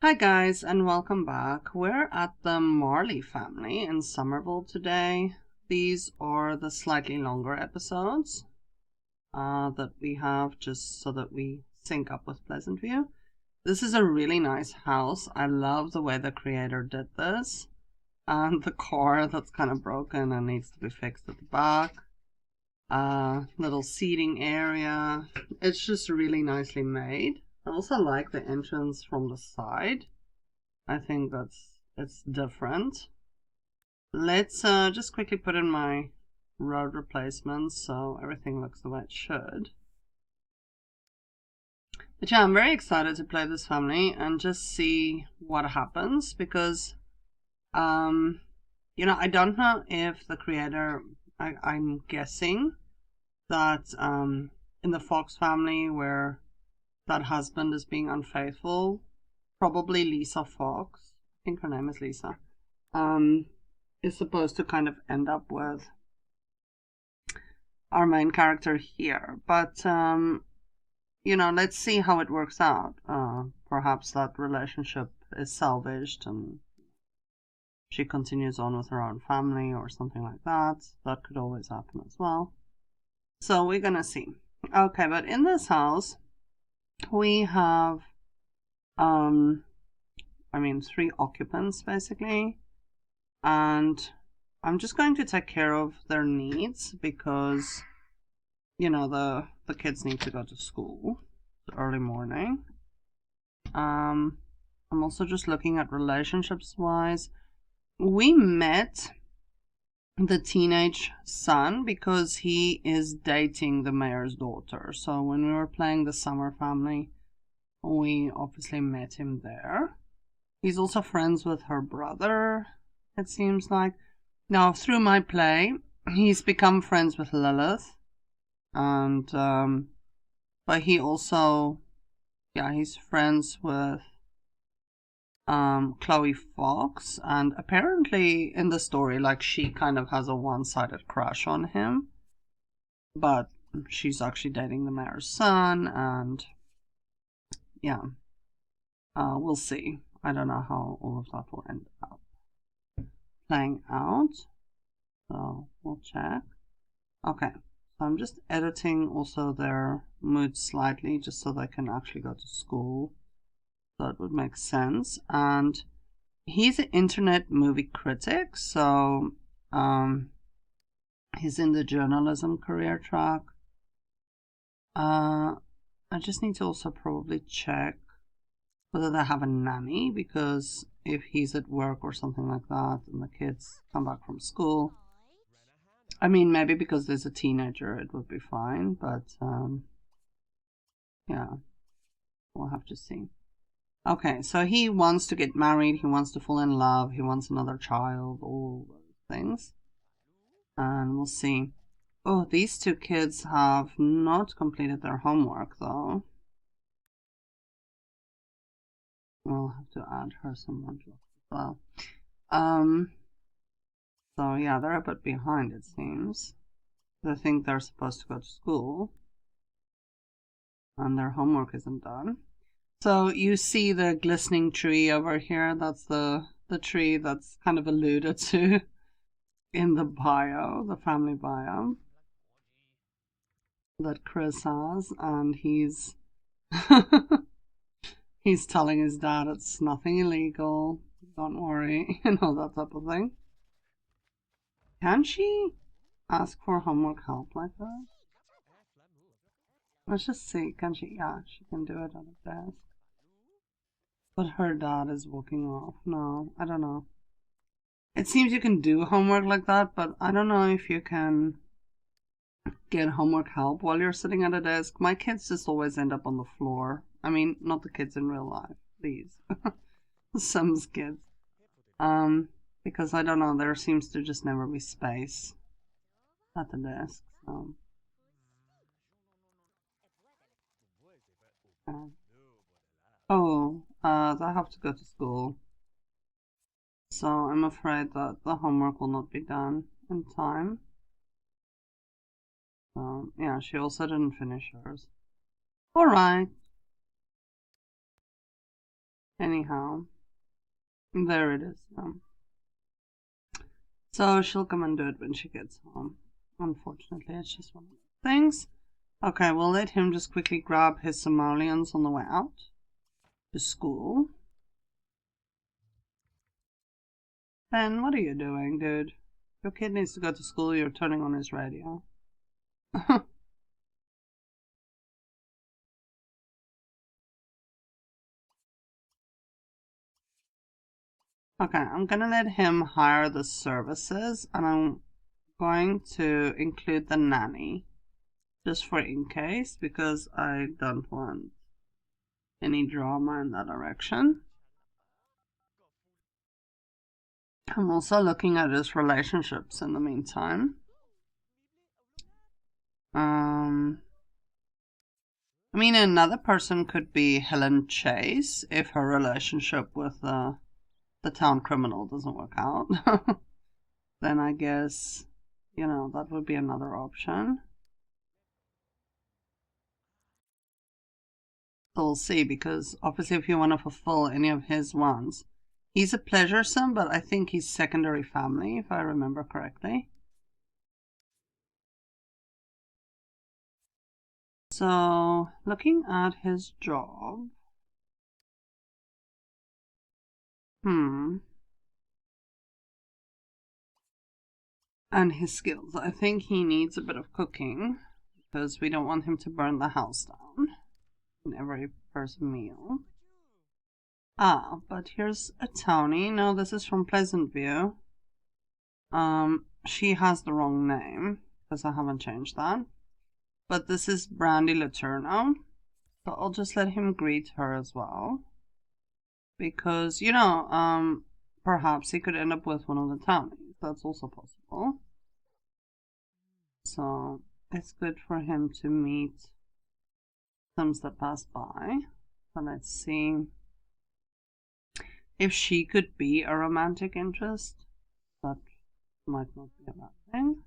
Hi guys and welcome back. We're at the Marley family in Summerville today. These are the slightly longer episodes that we have just so that we sync up with Pleasant View. This is a really nice house. I love the way the creator did this. And the car that's kind of broken and needs to be fixed at the back. Little seating area. It's just really nicely made. I also like the entrance from the side. I think it's different. Let's just quickly put in my road replacements so everything looks the way it should. But yeah, I'm very excited to play this family and just see what happens because I don't know if the creator, I'm guessing that in the Fox family where that husband is being unfaithful, probably Lisa Fox, I think her name is Lisa, is supposed to kind of end up with our main character here. But, let's see how it works out. Perhaps that relationship is salvaged and she continues on with her own family or something like that. That could always happen as well. So we're gonna see. Okay, but in this house, we have, three occupants basically. And I'm just going to take care of their needs because, the kids need to go to school early morning. I'm also just looking at relationships wise. We met the teenage son because he is dating the mayor's daughter. So when we were playing the summer family, we obviously met him there. He's also friends with her brother, it seems like. Now, through my play, he's become friends with Lilith. And, but he also, he's friends with Chloe Fox, and apparently in the story, like, she kind of has a one-sided crush on him, but she's actually dating the mayor's son, and we'll see. I don't know how all of that will end up playing out, so we'll check. Okay, so I'm just editing also their mood slightly just so they can actually go to school. That would make sense. And he's an internet movie critic, so he's in the journalism career track. I just need to also probably check whether they have a nanny, because if he's at work or something like that and the kids come back from school, maybe because there's a teenager it would be fine, but we'll have to see. Okay, so he wants to get married, he wants to fall in love, he wants another child, all those things. And we'll see. Oh, these two kids have not completed their homework, though. We'll have to add her some modules as well. So yeah, they're a bit behind, it seems. They think they're supposed to go to school. And their homework isn't done. So you see the glistening tree over here. That's the tree that's kind of alluded to in the bio, the family bio that Chris has, and he's he's telling his dad it's nothing illegal, don't worry, that type of thing. Can she ask for homework help like that? Let's just see, can she? Yeah, she can do it on the desk. But her dad is walking off. No, I don't know. It seems you can do homework like that, but I don't know if you can get homework help while you're sitting at a desk. My kids just always end up on the floor. Not the kids in real life. These. Sims kids. Because I don't know, there seems to just never be space at the desk. So. They have to go to school. So I'm afraid that the homework will not be done in time. So, yeah, she also didn't finish hers. Alright. Anyhow, there it is. So she'll come and do it when she gets home. Unfortunately, it's just one of those things. Okay, we'll let him just quickly grab his Somalians on the way out to school. Ben, what are you doing, dude? Your kid needs to go to school, you're turning on his radio. Okay, I'm gonna let him hire the services, and I'm going to include the nanny, just for in case, because I don't want any drama in that direction. I'm also looking at his relationships in the meantime. I mean, another person could be Helen Chase if her relationship with the town criminal doesn't work out. Then I guess, that would be another option. So we'll see, because obviously if you want to fulfill any of his wants, he's a pleasuresome, but I think he's secondary family, if I remember correctly. So, looking at his job. And his skills. I think he needs a bit of cooking, because we don't want him to burn the house down in every first meal. But here's a Tony. No, this is from Pleasant View. She has the wrong name, because I haven't changed that. But this is Brandy Laterno, so I'll just let him greet her as well. Because, perhaps he could end up with one of the Townies. That's also possible. So, it's good for him to meet Sims that pass by. So let's see if she could be a romantic interest. That might not be a bad thing.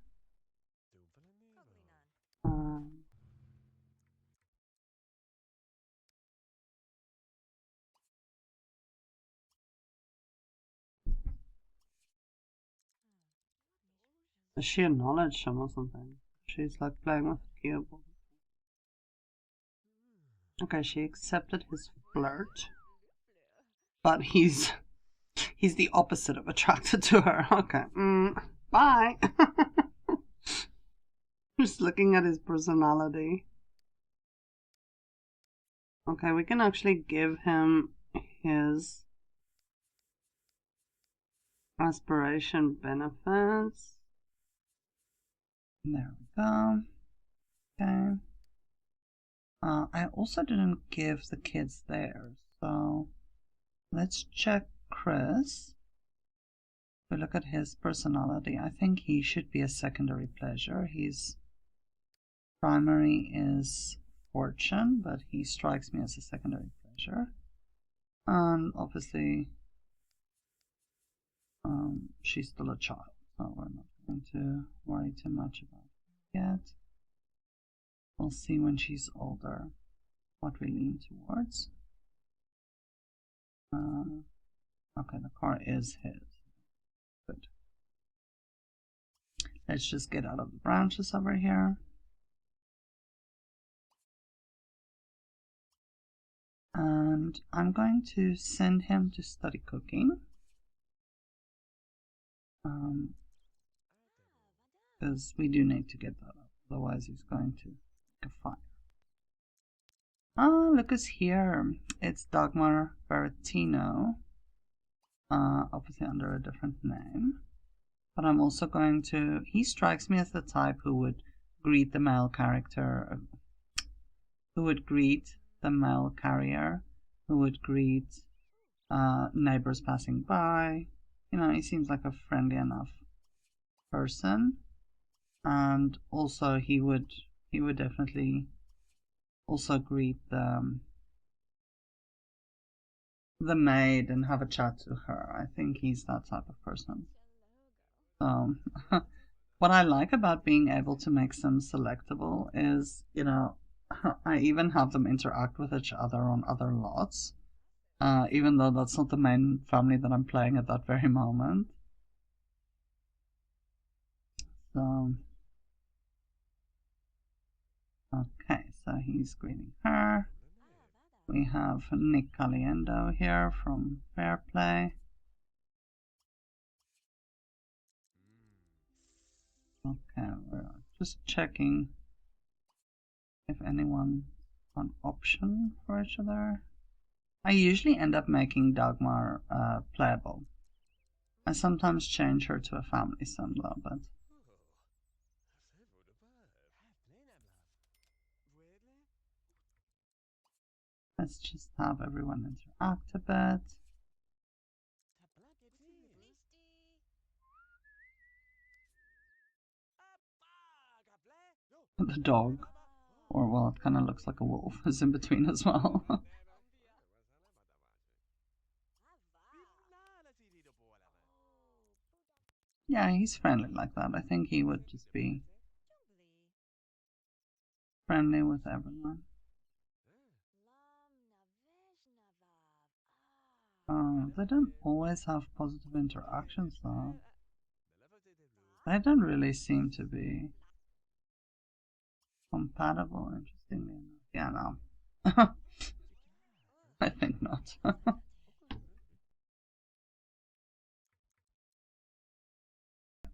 Does she acknowledge him or something? She's like playing with the cube. Okay, she accepted his flirt, but he's the opposite of attracted to her. Okay, bye. Just looking at his personality. Okay, we can actually give him his aspiration benefits. There we go. Okay. I also didn't give the kids theirs, so let's check Chris. If we look at his personality, I think he should be a secondary pleasure. His primary is fortune, but he strikes me as a secondary pleasure. And obviously, she's still a child, so we're not going to worry too much about it yet. We'll see when she's older what we lean towards. Okay, the car is his. Good. Let's just get out of the branches over here. And I'm going to send him to study cooking. Because we do need to get that up, otherwise he's going to make a fire. Look who's here. It's Dagmar Bertino. Obviously under a different name. But I'm also going to... He strikes me as the type who would greet the male character... Who would greet the mail carrier. Who would greet neighbors passing by. He seems like a friendly enough person. And also he would definitely also greet the maid and have a chat to her. I think he's that type of person. So what I like about being able to make them selectable is, I even have them interact with each other on other lots. even though that's not the main family that I'm playing at that very moment. So, okay, so he's greeting her. We have Nick Caliendo here from Fair Play. Okay, we're just checking if anyone an option for each other. I usually end up making Dagmar playable. I sometimes change her to a family sim though, but let's just have everyone interact a bit. The dog, or well, it kind of looks like a wolf, is in between as well. Yeah, he's friendly like that. I think he would just be friendly with everyone. They don't always have positive interactions though. They don't really seem to be compatible, interestingly enough. Yeah, no. I think not.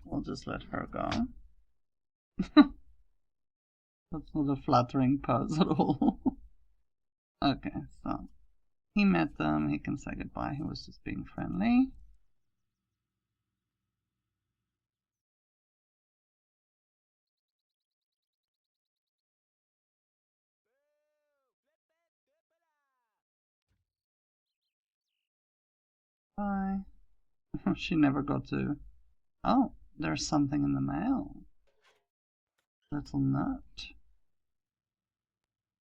We'll just let her go. That's not a flattering pose at all. Okay, so he met them, he can say goodbye, he was just being friendly. Bye. She never got to... Oh, there's something in the mail. Little note.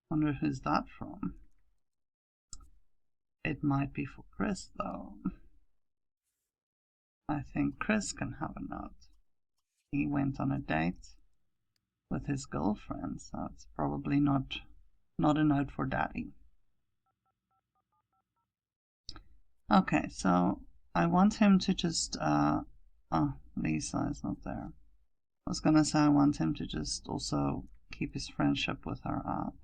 Wonder who's that from? It might be for Chris, though. I think Chris can have a note. He went on a date with his girlfriend, so it's probably not a note for Daddy. Okay, so I want him to just, oh, Lisa is not there. I was gonna say I want him to just also keep his friendship with her up.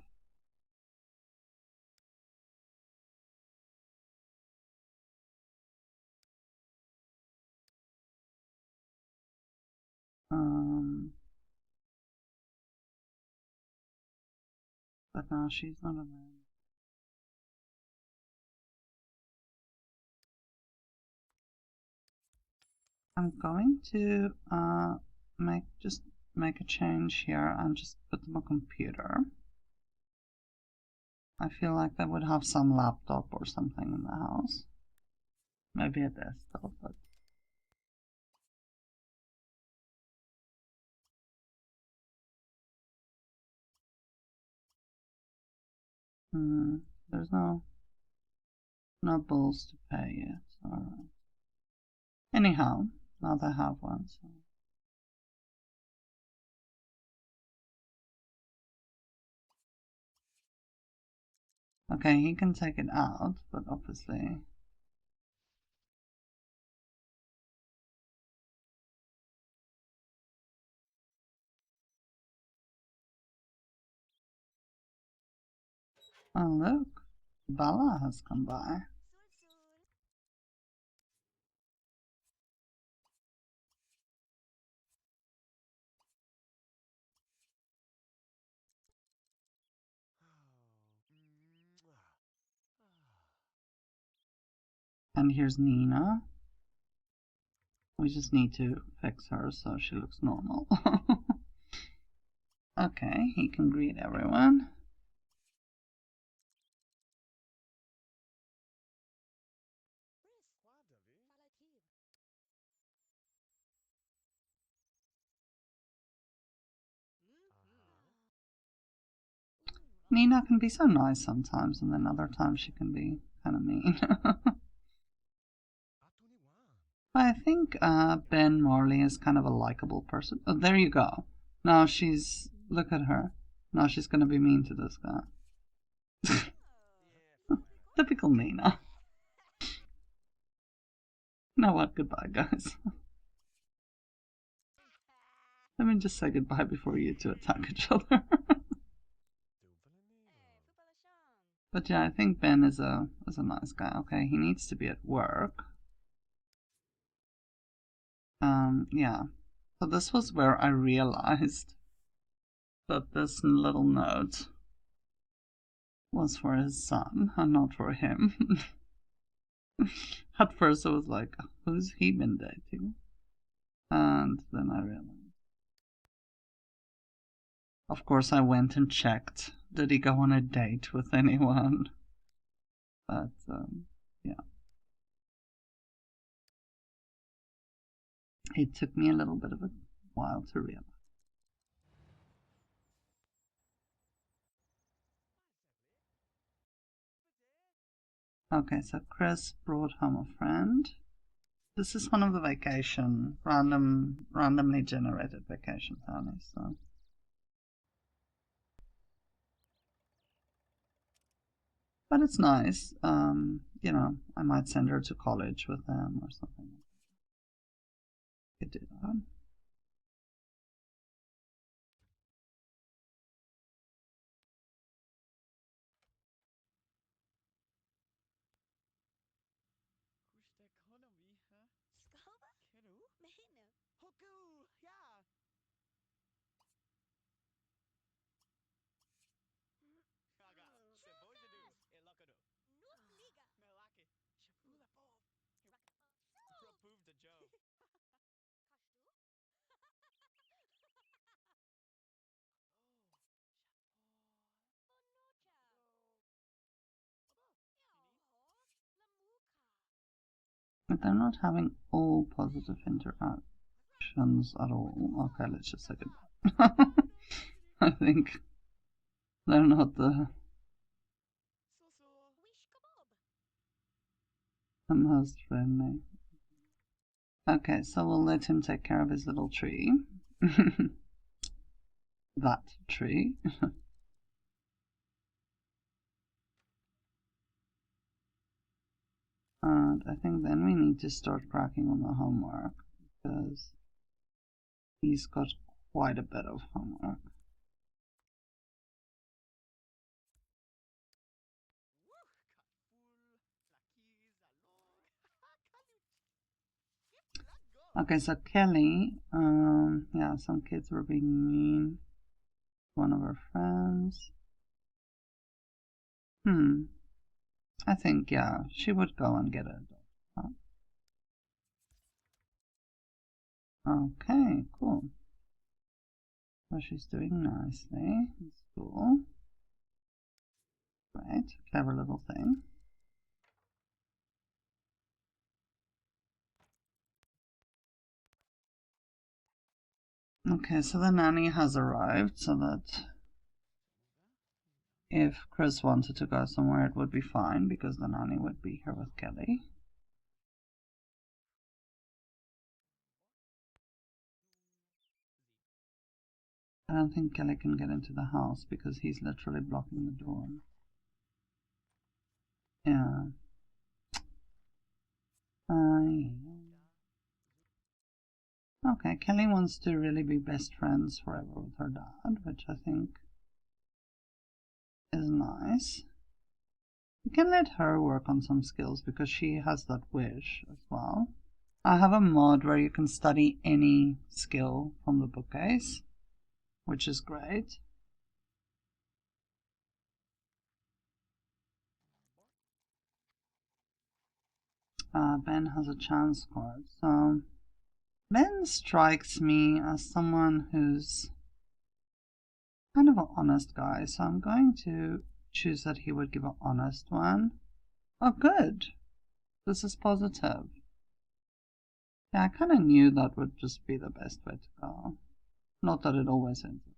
But now she's not around. I'm going to make a change here and just put them on computer. I feel like they would have some laptop or something in the house. Maybe a desktop, but there's no bills to pay yet. Alright. Anyhow, now they have one, so. Okay, he can take it out, but obviously... Oh look, Bella has come by. And here's Nina. We just need to fix her so she looks normal. Okay, he can greet everyone. Nina can be so nice sometimes, and then other times she can be kind of mean. I think Ben Marley is kind of a likable person. Oh, there you go. Now she's... Look at her. Now she's going to be mean to this guy. Typical Nina. You know what? Goodbye, guys. Let me just say goodbye before you two attack each other. But yeah, I think Ben is a nice guy. Okay, he needs to be at work. Yeah. So this was where I realized that this little note was for his son and not for him. At first I was like, who's he been dating? And then I realized. Of course I went and checked. Did he go on a date with anyone? But, yeah. It took me a little bit of a while to realize. Okay, so Chris brought home a friend. This is one of the randomly generated vacation families. So. But it's nice. You know, I might send her to college with them or something. Could do that. But they're not having all positive interactions at all. Okay, let's just say goodbye. I think they're not the most friendly. Okay, so we'll let him take care of his little tree. That tree. And I think then we need to start cracking on the homework because he's got quite a bit of homework. Okay, so Kelly, yeah, some kids were being mean. One of her friends. I think, yeah, she would go and get a dog. Okay, cool. So she's doing nicely in school. Right, clever little thing. Okay, so the nanny has arrived so that if Chris wanted to go somewhere, it would be fine because the nanny would be here with Kelly. I don't think Kelly can get into the house because he's literally blocking the door. Yeah. Okay, Kelly wants to really be best friends forever with her dad, which I think is nice. We can let her work on some skills because she has that wish as well. I have a mod where you can study any skill from the bookcase, which is great. Ben has a chance card, so Ben strikes me as someone who's kind of an honest guy, so I'm going to choose that he would give an honest one. Oh, good. This is positive. Yeah, I kind of knew that would just be the best way to go. Not that it always ends up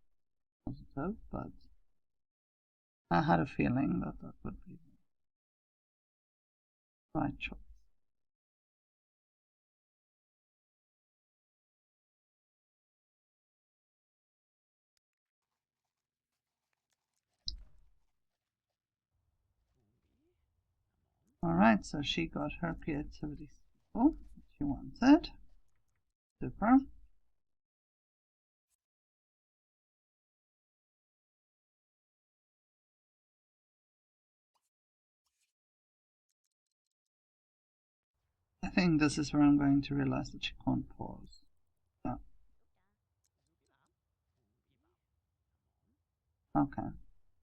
positive, but I had a feeling that that would be the right choice. Alright, so she got her creativity skill, which She wants it. Super. I think this is where I'm going to realize that she can't pause. Yeah. Okay.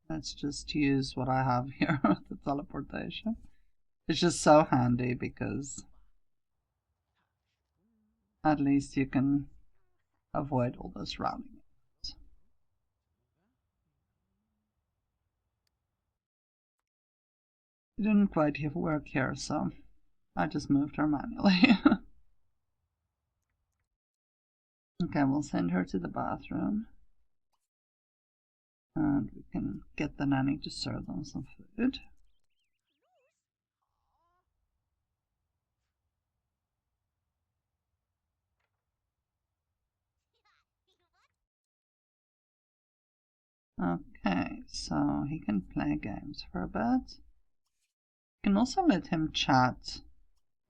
Let's just use what I have here, the teleportation. It's just so handy because at least you can avoid all this routing. It didn't quite work here, so I just moved her manually. Okay, we'll send her to the bathroom. And we can get the nanny to serve them some food. Okay, so he can play games for a bit. You can also let him chat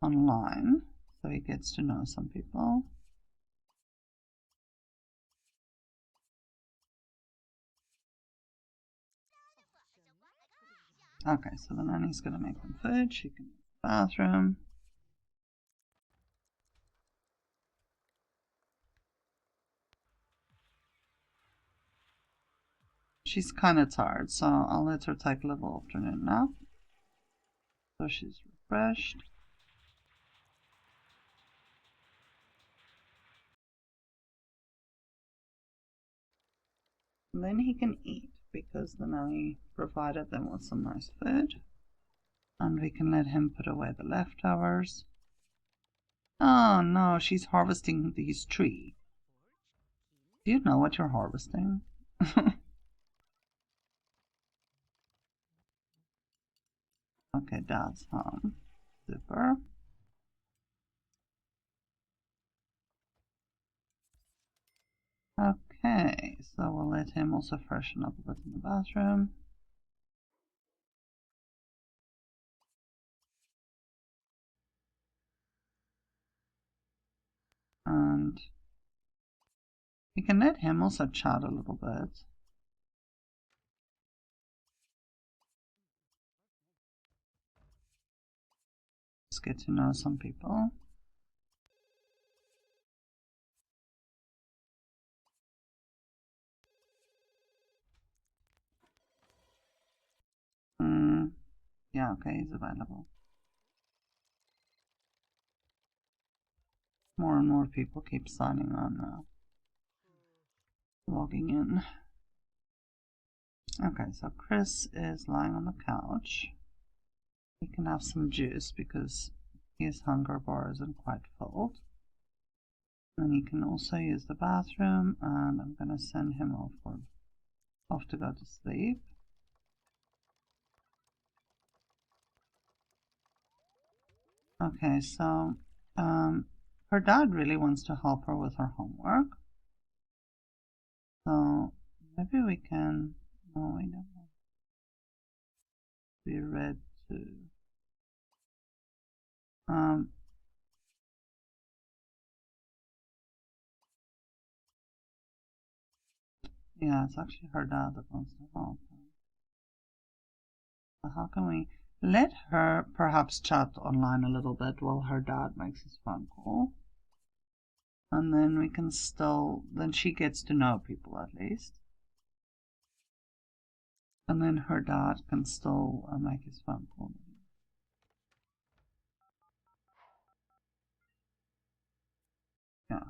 online, so he gets to know some people. Okay, so the nanny's gonna make them food. She can go to the bathroom. She's kind of tired, so I'll let her take a little afternoon nap. So she's refreshed. And then he can eat because the nanny provided them with some nice food. And we can let him put away the leftovers. Oh no, she's harvesting his tree. Do you know what you're harvesting? Okay, Dad's home. Super. Okay, so we'll let him also freshen up a bit in the bathroom. And we can let him also chat a little bit. Just get to know some people. Yeah, okay, he's available. More and more people keep signing on now. Logging in. Okay, so Chris is lying on the couch. He can have some juice because his hunger bar isn't quite full. And he can also use the bathroom, and I'm gonna send him off to go to sleep. Okay, so her dad really wants to help her with her homework. So maybe we can. No, we don't want to be read to. Yeah, it's actually her dad that wants to help her. So how can we let her perhaps chat online a little bit while her dad makes his phone call? And then we can still, then she gets to know people at least. And then her dad can still make his phone call. Yeah.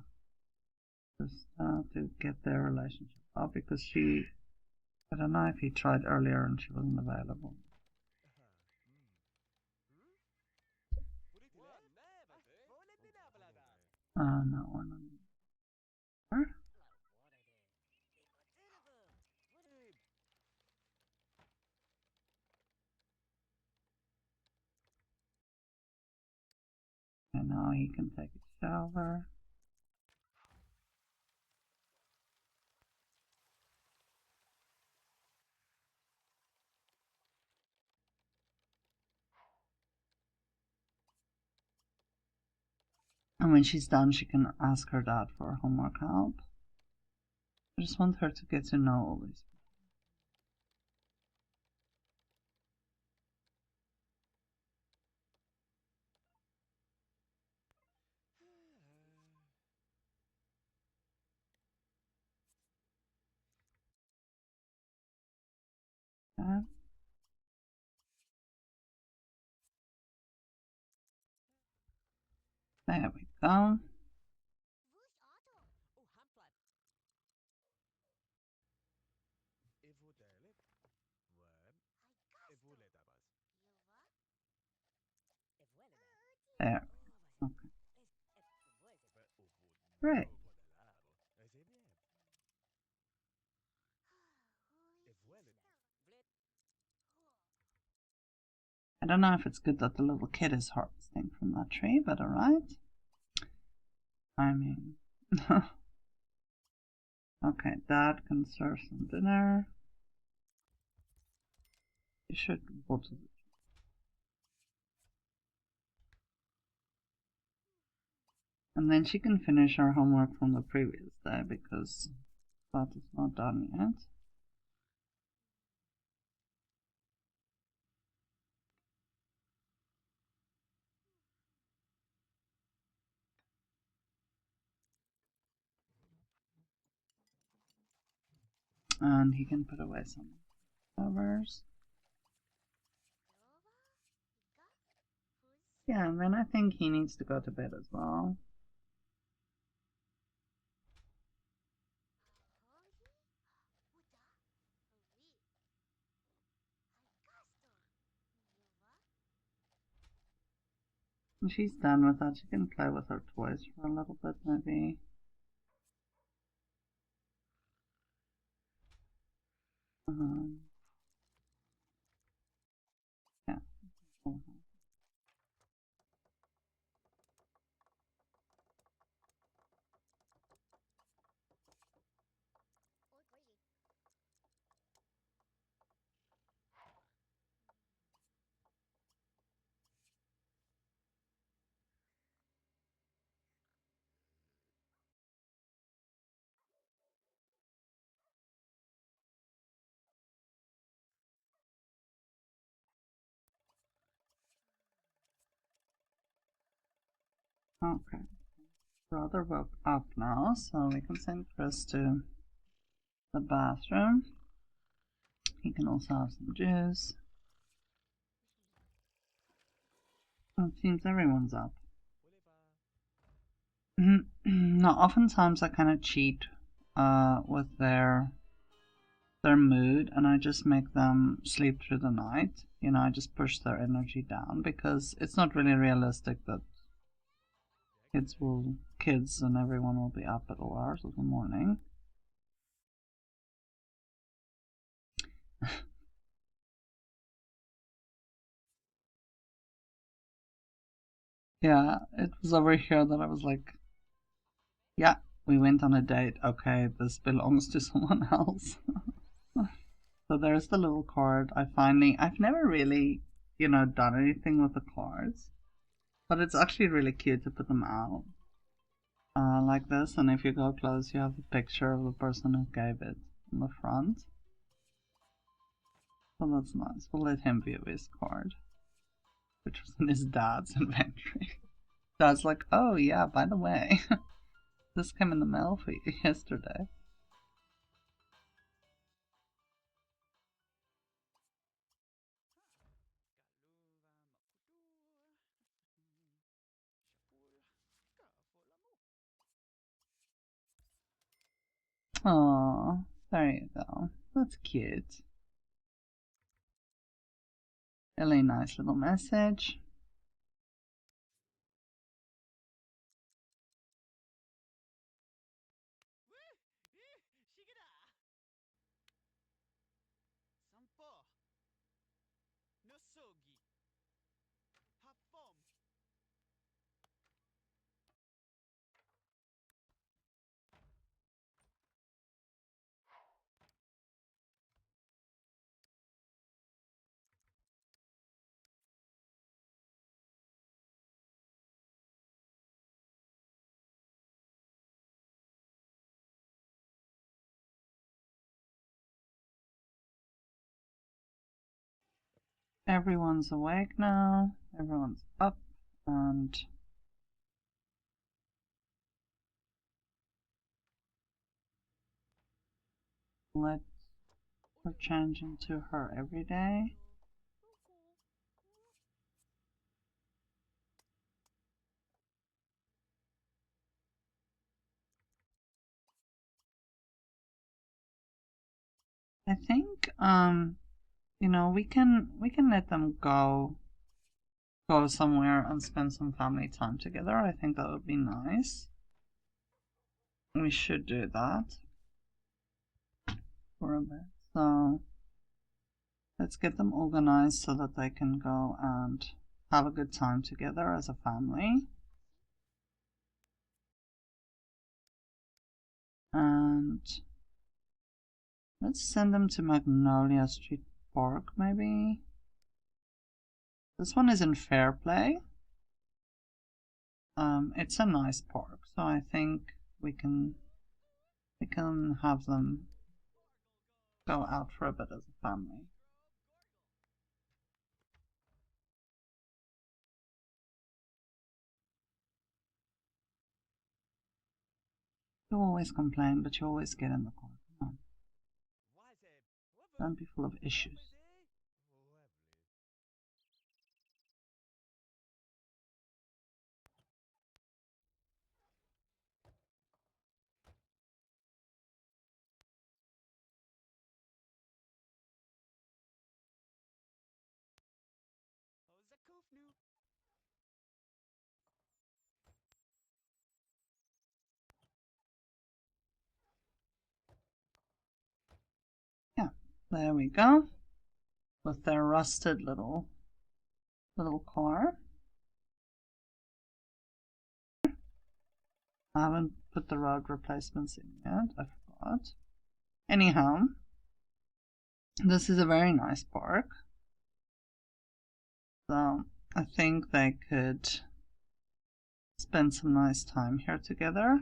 Just to get their relationship up because I don't know if he tried earlier and she wasn't available. No, we're not. Her? And now he can take a shower. And when she's done, she can ask her dad for homework help. I just want her to get to know all these. Okay. There we go. There. Okay. Great. I don't know if it's good that the little kid is harvesting from that tree, but alright. I mean... okay, Dad can serve some dinner. You should water the tree. And then she can finish her homework from the previous day because that is not done yet. And he can put away some covers. Yeah, and then I think he needs to go to bed as well. When she's done with that, she can play with her toys for a little bit, maybe. Yeah. Okay. Brother woke up now, so we can send Chris to the bathroom. He can also have some juice. It seems everyone's up. No, oftentimes I kind of cheat with their mood, and I just make them sleep through the night. You know, I just push their energy down because it's not really realistic that kids and everyone will be up at all hours of the morning. Yeah, it was over here that I was like, yeah, we went on a date. Okay, this belongs to someone else. So there's the little card. I've never really, done anything with the cards, but it's actually really cute to put them out like this. And if you go close, you have a picture of the person who gave it on the front. So that's nice. We'll let him view his card, which was in his dad's inventory. Dad's like, oh yeah, by the way, this came in the mail for you yesterday. Aww, there you go. That's cute. Really nice little message. everyone's awake now. Everyone's up, and let her change into her everyday. I think you know, we can let them go somewhere and spend some family time together. I think that would be nice. We should do that for a bit. So let's get them organized so that they can go and have a good time together as a family. And let's send them to Magnolia Street Park, maybe. This one is in Fairplay. It's a nice park, so I think we can have them go out for a bit as a family. You always complain, but you always get in the car. Come on. Don't be full of issues. Yeah, there we go. With their rusted little car. I haven't put the road replacements in yet, I forgot. Anyhow, this is a very nice park. So I think they could spend some nice time here together.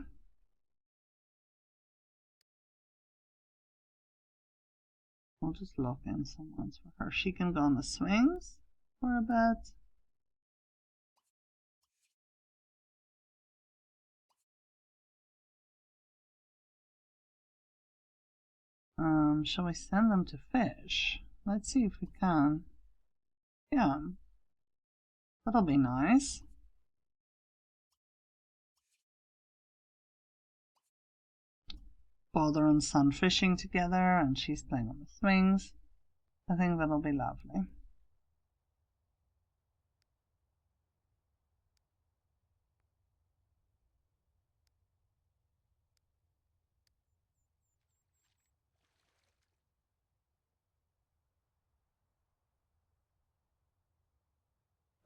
We'll just lock in some ones for her. She can go on the swings for a bit. Shall we send them to fish? Let's see if we can. Yeah, that'll be nice. Father and son fishing together, and she's playing on the swings. I think that'll be lovely.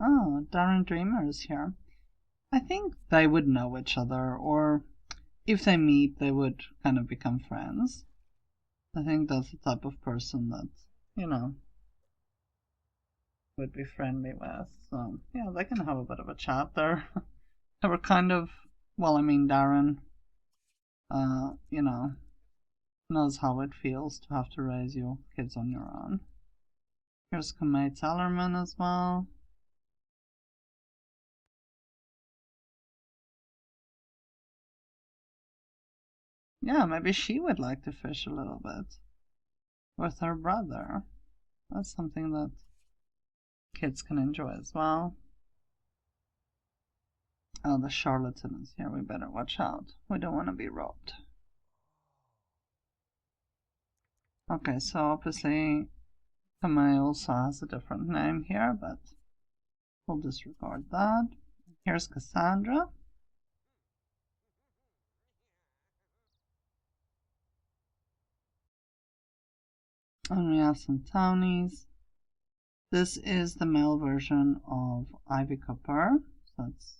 Oh, Darren Dreamer is here. I think they would know each other, or if they meet, they would kind of become friends. I think that's the type of person that, you know, would be friendly with. So, yeah, they can have a bit of a chat there. They were kind of, well, I mean, Darren, you know, knows how it feels to have to raise your kids on your own. Here's Kamei Tellerman as well. Yeah, maybe she would like to fish a little bit with her brother. That's something that kids can enjoy as well. Oh, the charlatan is here. We better watch out. We don't want to be robbed. Okay, so obviously Kamei also has a different name here, but we'll disregard that. Here's Cassandra. And we have some townies. This is the male version of Ivy Cooper. So that's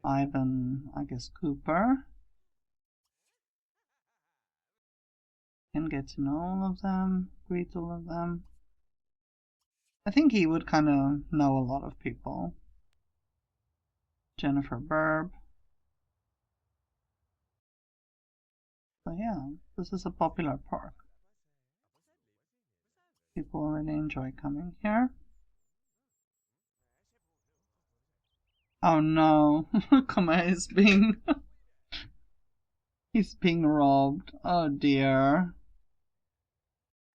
Ivan, I guess, Cooper. Can get to know all of them, greet all of them. I think he would kind of know a lot of people. Jennifer Burb. So yeah, this is a popular park. People really enjoy coming here. Oh no, Kama is being he's being robbed. Oh dear.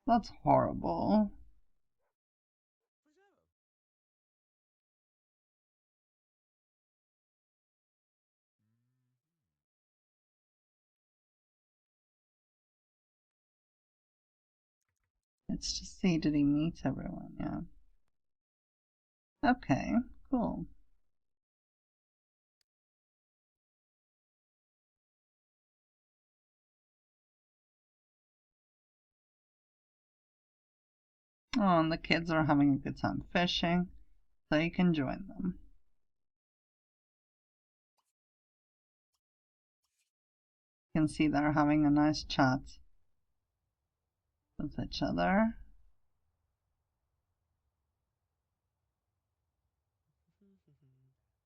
That's horrible. Let's just see, did he meet everyone? Yeah. Okay, cool. Oh, and the kids are having a good time fishing, so you can join them. You can see they're having a nice chat with each other.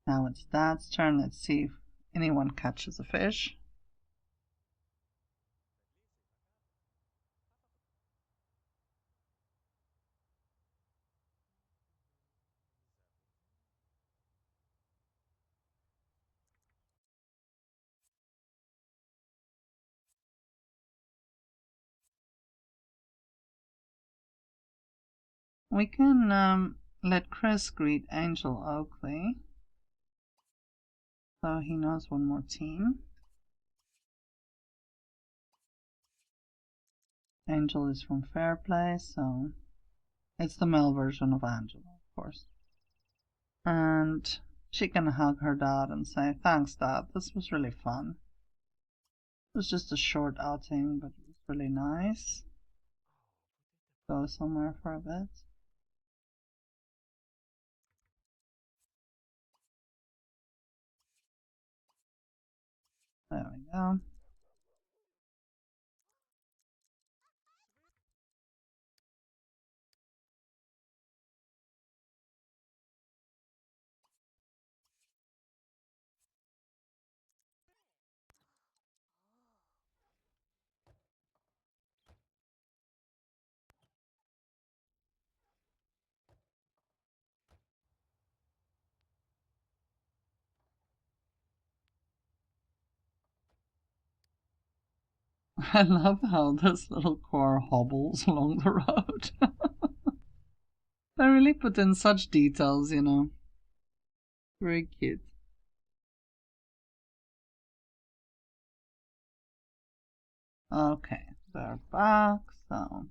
Now it's Dad's turn. Let's see if anyone catches a fish. We can let Chris greet Angel Oakley, so he knows one more team. Angel is from Fairplay, so it's the male version of Angela, of course. And she can hug her dad and say, "Thanks, Dad, this was really fun. It was just a short outing, but it was really nice. Go somewhere for a bit." There we go. I love how this little car hobbles along the road. They really put in such details, you know. Very cute. Okay, they're back, so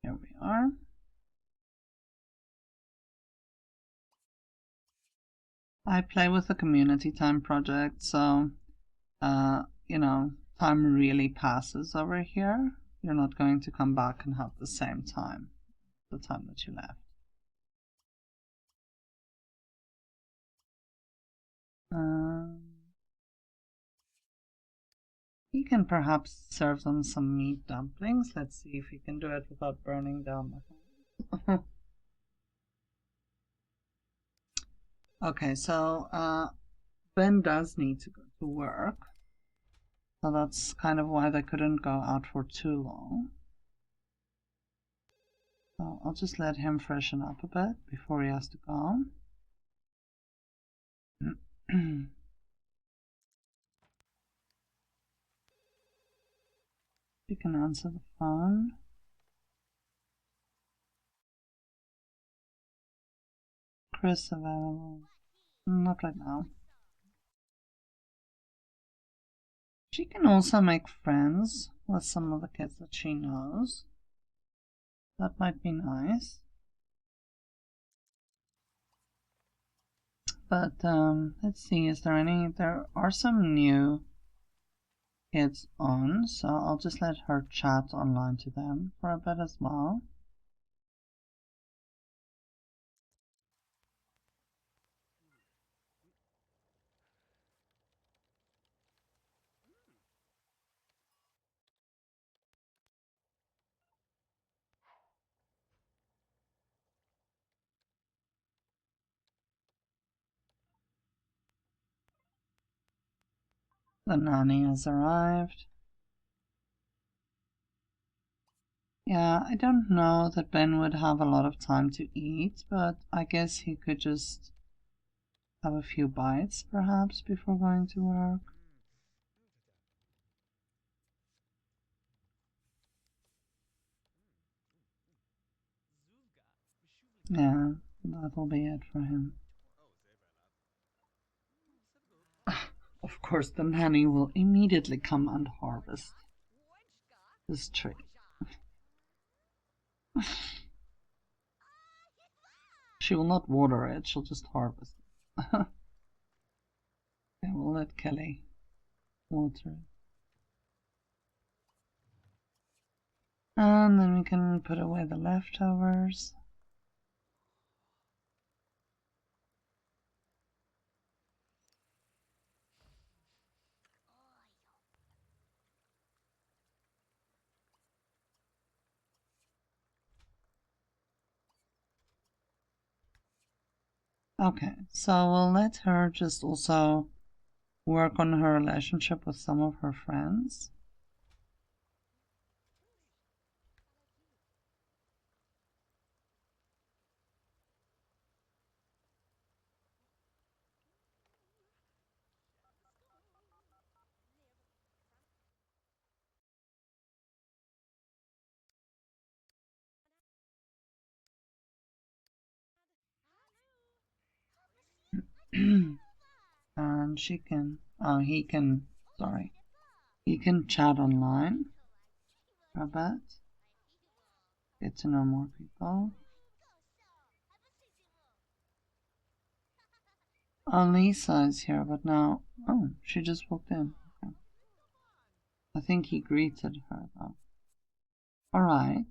here we are. I play with the community time project, so you know, time really passes over here. You're not going to come back and have the same time, the time that you left. He can perhaps serve them some meat dumplings. Let's see if he can do it without burning down the house. Okay, so Ben does need to go to work. So that's kind of why they couldn't go out for too long. So I'll just let him freshen up a bit before he has to go. You can answer the phone. Chris available? Not right now. She can also make friends with some of the kids that she knows. That might be nice. But let's see, is there any? There are some new kids on, so I'll just let her chat online to them for a bit as well. The nanny has arrived. Yeah, I don't know that Ben would have a lot of time to eat, but I guess he could just have a few bites, perhaps, before going to work. Yeah, that'll be it for him. Of course, the nanny will immediately come and harvest this tree. She will not water it, she'll just harvest it. Okay, we'll let Kelly water it. And then we can put away the leftovers. Okay, so we'll let her just also work on her relationship with some of her friends. And she can, he can, sorry, he can chat online for a bit, get to know more people. Oh, Lisa is here, but now, oh, she just walked in. Okay. I think he greeted her though. Alright.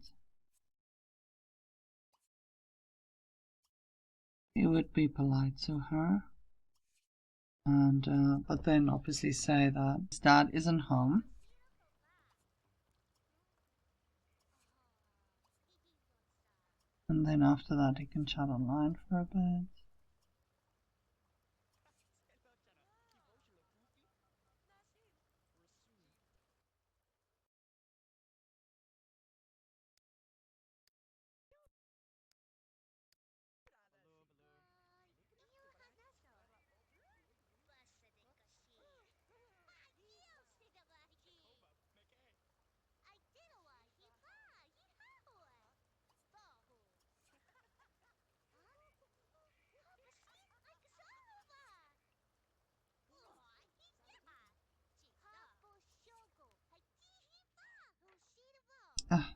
He would be polite to her. And, but then obviously say that his dad isn't home. And then after that he can chat online for a bit.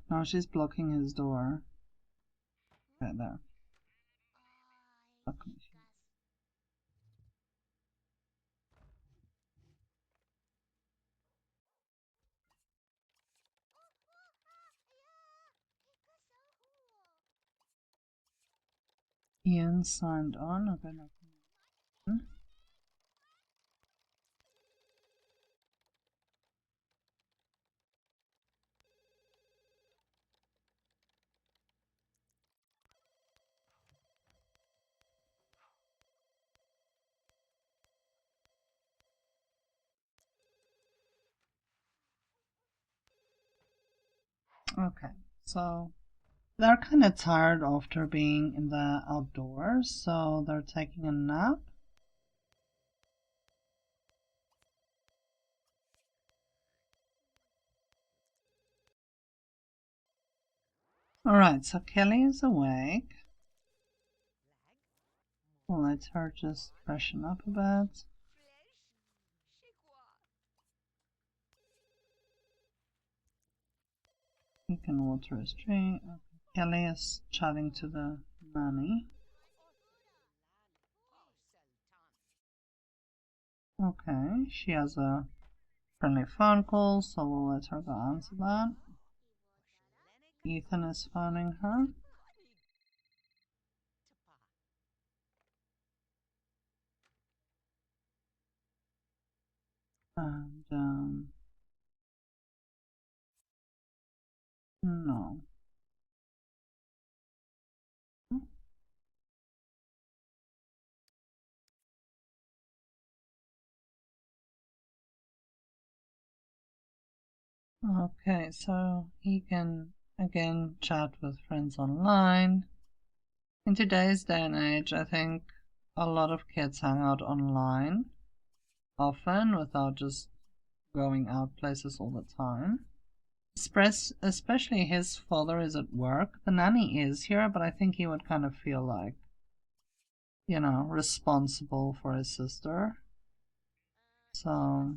Now she's blocking his door. Okay, there. Ian signed on. Okay, nothing. Okay, so they're kind of tired after being in the outdoors, so they're taking a nap. Alright, so Kelly is awake. We'll let her just freshen up a bit. You can water his tree. Okay. Kelly is chatting to the nanny. Okay, she has a friendly phone call, so we'll let her go answer that. Ethan is phoning her. And, no. Okay, so he can again chat with friends online. In today's day and age, I think a lot of kids hang out online often without just going out places all the time. Especially his father is at work. The nanny is here, but I think he would kind of feel like, responsible for his sister. So,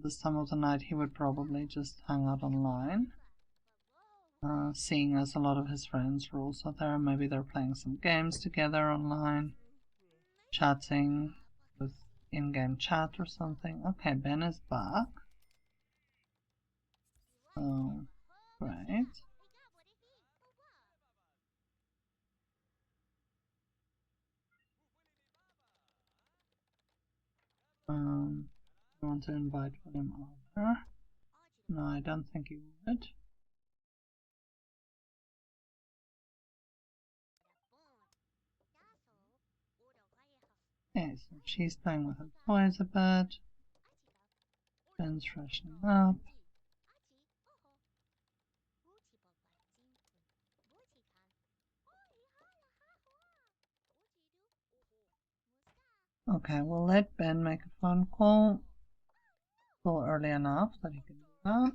this time of the night he would probably just hang out online. Seeing as a lot of his friends are also there, maybe they're playing some games together online, chatting with in-game chat or something. Okay, Ben is back. So, great. I want to invite William over. No, I don't think he would. Okay, so she's playing with her toys a bit. Ben's freshening up. Okay, we'll let Ben make a phone call. Still early enough that he can do that.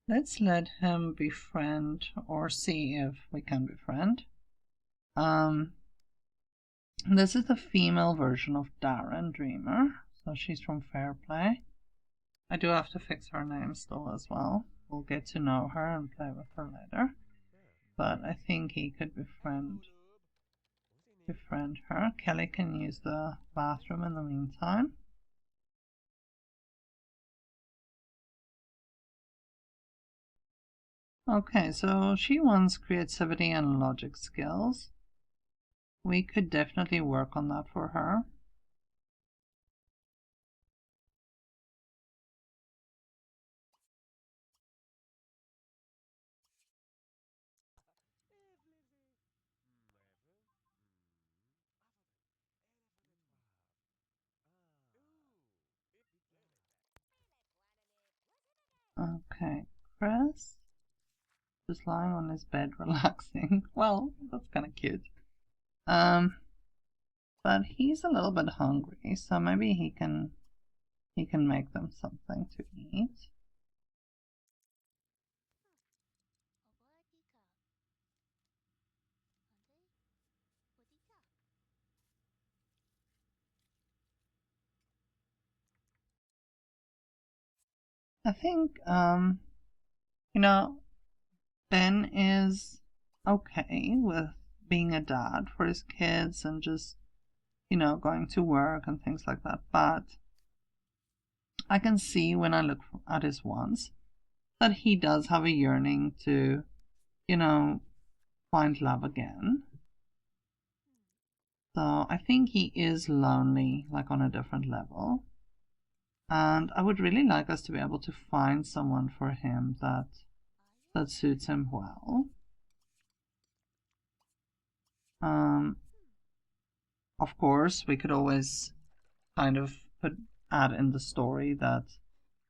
Let's let him befriend or see if we can befriend. This is the female version of Darren Dreamer. So she's from Fairplay. I do have to fix her name still as well. We'll get to know her and play with her later. But I think he could befriend her. Kelly can use the bathroom in the meantime. Okay, so she wants creativity and logic skills. We could definitely work on that for her. Okay, Chris just lying on his bed relaxing. Well, that's kind of cute. But he's a little bit hungry, so maybe he can make them something to eat. I think Ben is okay with being a dad for his kids and just going to work and things like that, but I can see when I look at his wants that he does have a yearning to find love again. So I think he is lonely, like on a different level. And I would really like us to be able to find someone for him that suits him well. Of course, we could always kind of add in the story that,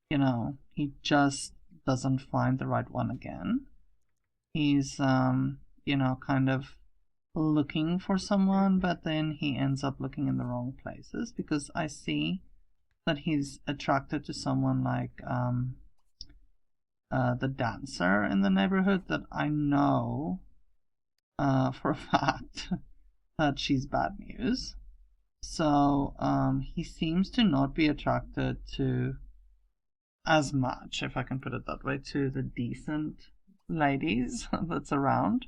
he just doesn't find the right one again. He's, kind of looking for someone, but then he ends up looking in the wrong places, because I see that he's attracted to someone like the dancer in the neighborhood that I know for a fact that she's bad news. So he seems to not be attracted to as much, if I can put it that way, to the decent ladies that's around,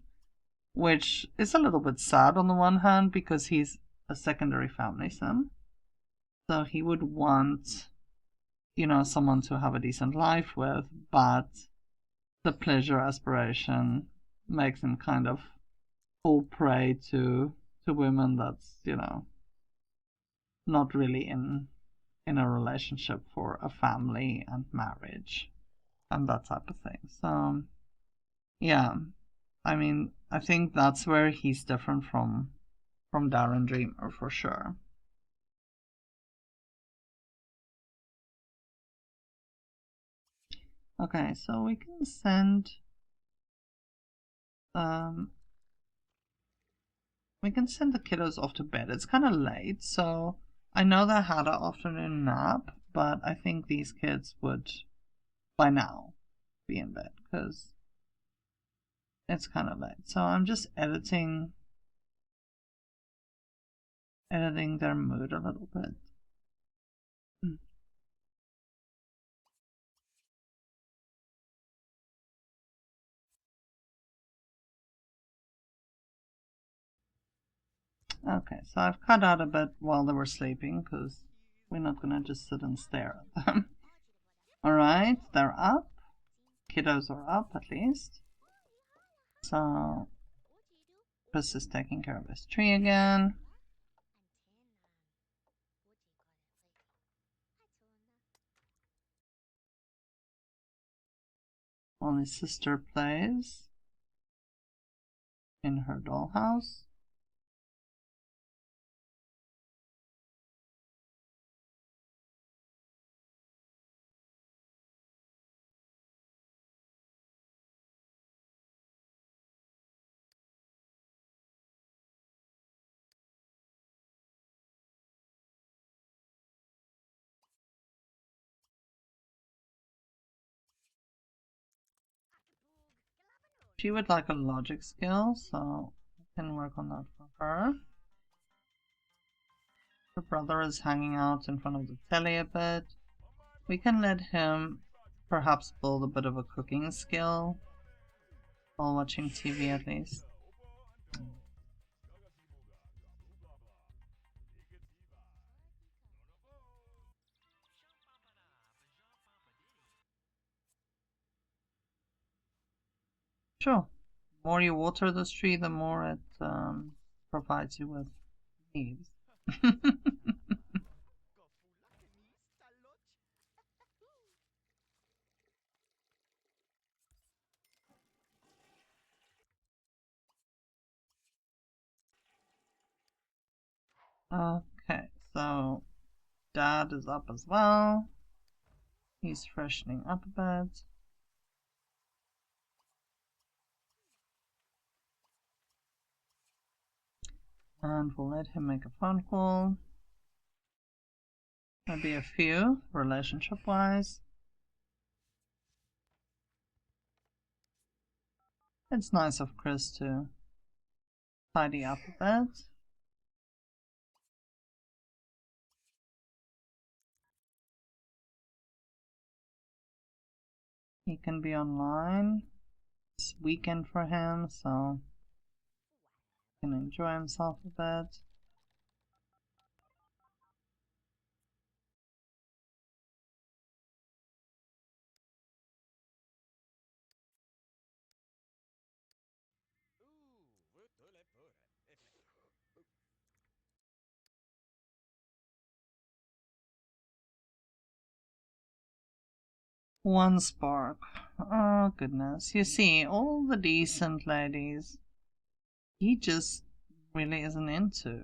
which is a little bit sad on the one hand because he's a secondary family son. So he would want, someone to have a decent life with, but the pleasure aspiration makes him kind of fall prey to women that's, not really in a relationship for a family and marriage and that type of thing. So yeah, I mean, I think that's where he's different from Darren Dreamer for sure. Okay, so we can send um we can send the kiddos off to bed. It's kind of late, so I know they had an afternoon nap, but I think these kids would by now be in bed because it's kind of late. So I'm just editing their mood a little bit. Okay, so I've cut out a bit while they were sleeping because we're not gonna just sit and stare at them. Alright, they're up. Kiddos are up at least. So Chris is taking care of his tree again. While his sister plays in her dollhouse. She would like a logic skill, so we can work on that for her. Her brother is hanging out in front of the telly a bit. We can let him perhaps build a bit of a cooking skill while watching TV at least. Sure. The more you water this tree, the more it provides you with leaves. Okay, so Dad is up as well. He's freshening up a bit. And we'll let him make a phone call. Maybe a few, relationship-wise. It's nice of Chris to tidy up a bit. He can be online. It's weekend for him, so he can enjoy himself a bit. One spark. Oh goodness. You see, all the decent ladies, he just really isn't into.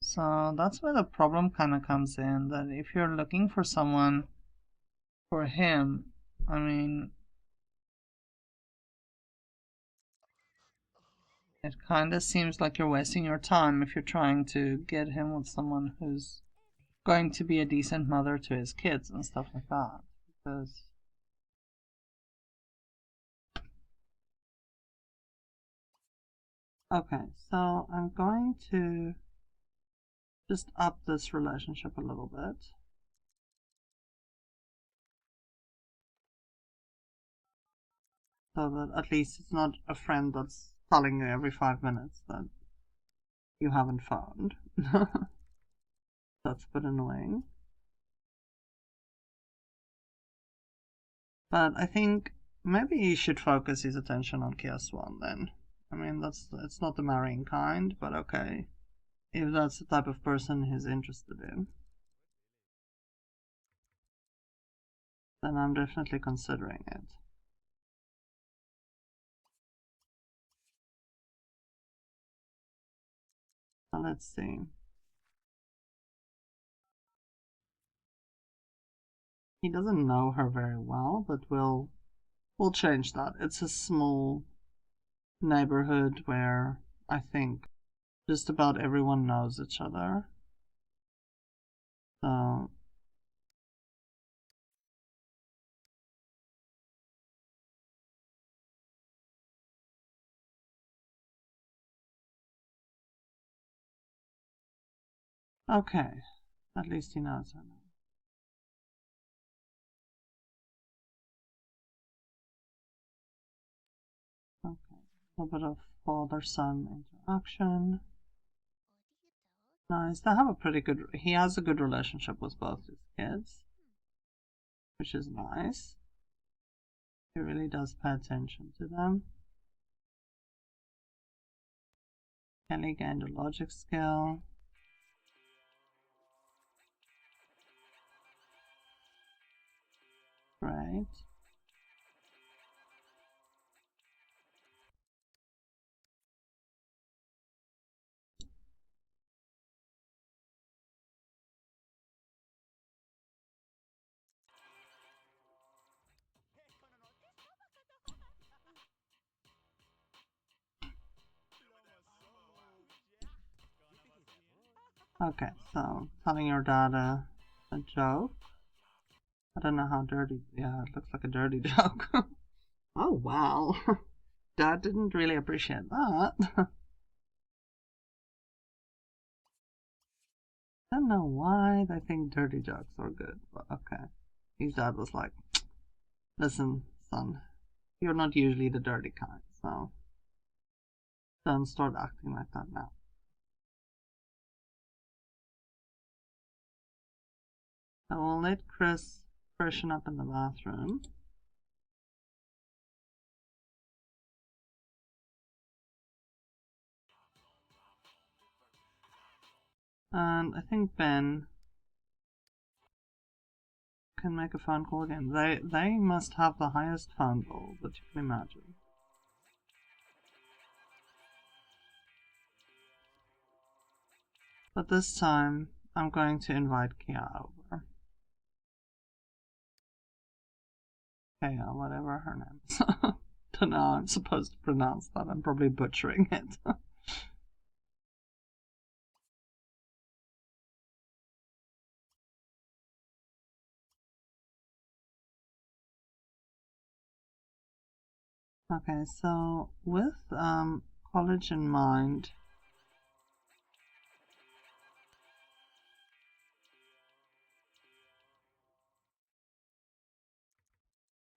So that's where the problem kind of comes in, that if you're looking for someone for him, I mean, it kind of seems like you're wasting your time if you're trying to get him with someone who's going to be a decent mother to his kids and stuff like that. Because okay, so I'm going to just up this relationship a little bit. So that at least it's not a friend that's telling you every 5 minutes that you haven't found. That's a bit annoying. But I think maybe he should focus his attention on Kiaswan then. I mean, it's not the marrying kind, but okay. If that's the type of person he's interested in. then I'm definitely considering it. So let's see. He doesn't know her very well, but we'll change that. It's a small neighborhood where I think just about everyone knows each other. So okay, at least he knows her now. Okay, a little bit of father-son interaction. Nice. They have a pretty good. He has a good relationship with both his kids, which is nice. He really does pay attention to them. Kelly gained a logic skill. Great. Okay, so telling your dad a joke. I don't know how dirty. Yeah, it looks like a dirty joke. Oh wow, Dad didn't really appreciate that. I don't know why they think dirty jokes are good, but okay. His dad was like, "Listen, son, you're not usually the dirty kind, so don't start acting like that now." I will let Chris freshen up in the bathroom. And I think Ben can make a phone call again. They must have the highest phone bill that you can imagine. But this time, I'm going to invite Kia over. Kia, whatever her name is. Don't know how I'm supposed to pronounce that. I'm probably butchering it. Okay, so with college in mind,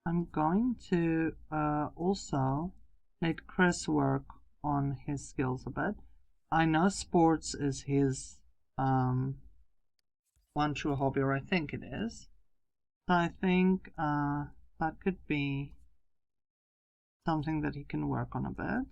I'm going to also let Chris work on his skills a bit. I know sports is his one true hobby, or I think it is. So I think that could be something that he can work on a bit.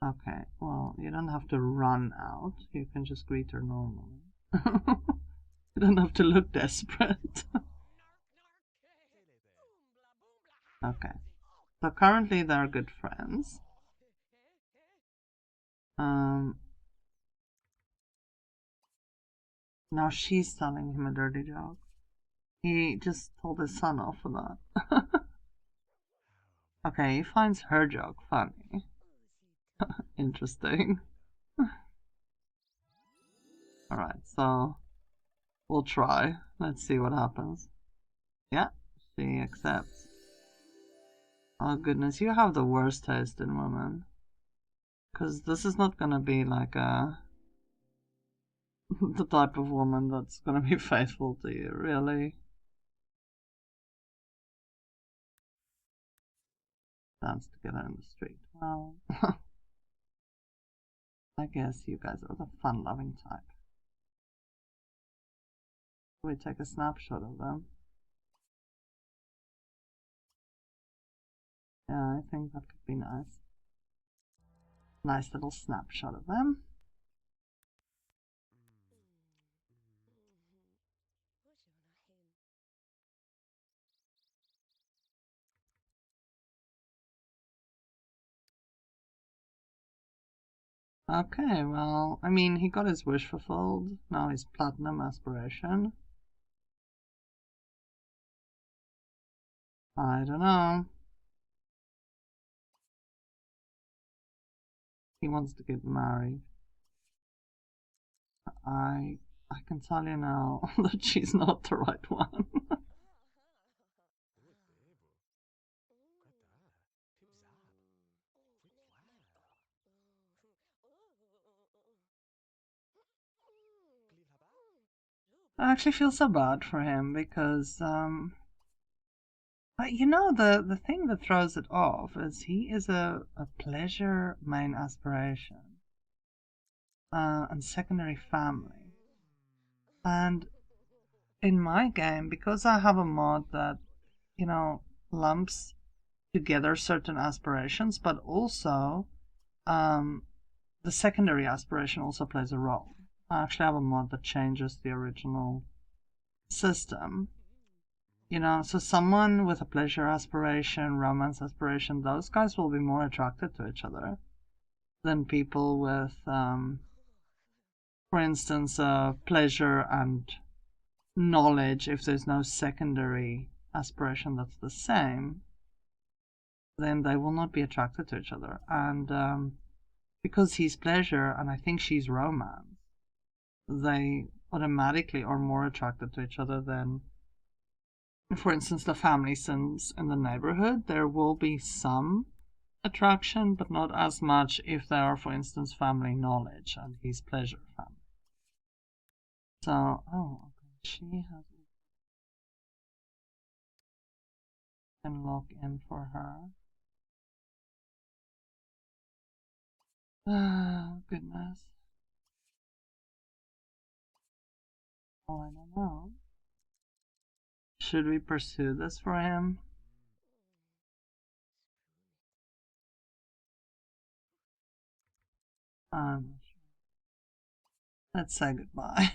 Okay, well, you don't have to run out. You can just greet her normally. You don't have to look desperate. Okay, so currently they're good friends. Um, Now she's telling him a dirty joke. He just told his son off for that. Okay, he finds her joke funny. Interesting. Alright, so we'll try. Let's see what happens. Yeah, she accepts. Oh goodness, you have the worst taste in women. Because this is not gonna be like the type of woman that's gonna be faithful to you, really. Dance together in the street. Well, I guess you guys are the fun-loving type. We take a snapshot of them. Yeah, I think that could be nice. Nice little snapshot of them. Okay, well, I mean, he got his wish fulfilled. Now his platinum aspiration. I don't know. He wants to get married. I I can tell you now that she's not the right one. I actually feel so bad for him because but you know, the thing that throws it off is he is a pleasure main aspiration and secondary family. And in my game, because I have a mod that, you know, lumps together certain aspirations, but also um, the secondary aspiration also plays a role. I actually have a mod that changes the original system. You know, so someone with a pleasure aspiration, romance aspiration, those guys will be more attracted to each other than people with, for instance, pleasure and knowledge. If there's no secondary aspiration that's the same, then they will not be attracted to each other. And because he's pleasure and I think she's romance, they automatically are more attracted to each other than, for instance, the family. Since in the neighborhood there will be some attraction, but not as much if they are, for instance, family knowledge and he's pleasure family. So, oh, okay, she has can log in for her. Oh, goodness. Oh, I don't know. Should we pursue this for him? Let's say goodbye.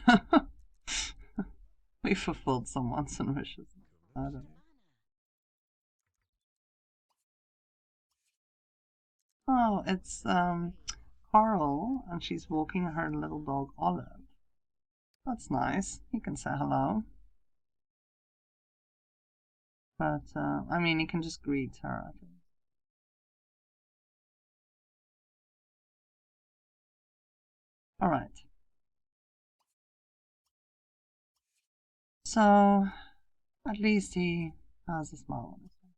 We fulfilled some wants and wishes. I don't know. Oh, it's Carl, and she's walking her little dog Olive. That's nice. You can say hello. But I mean, you can just greet her, I think. All right. So at least he has a smile on his face.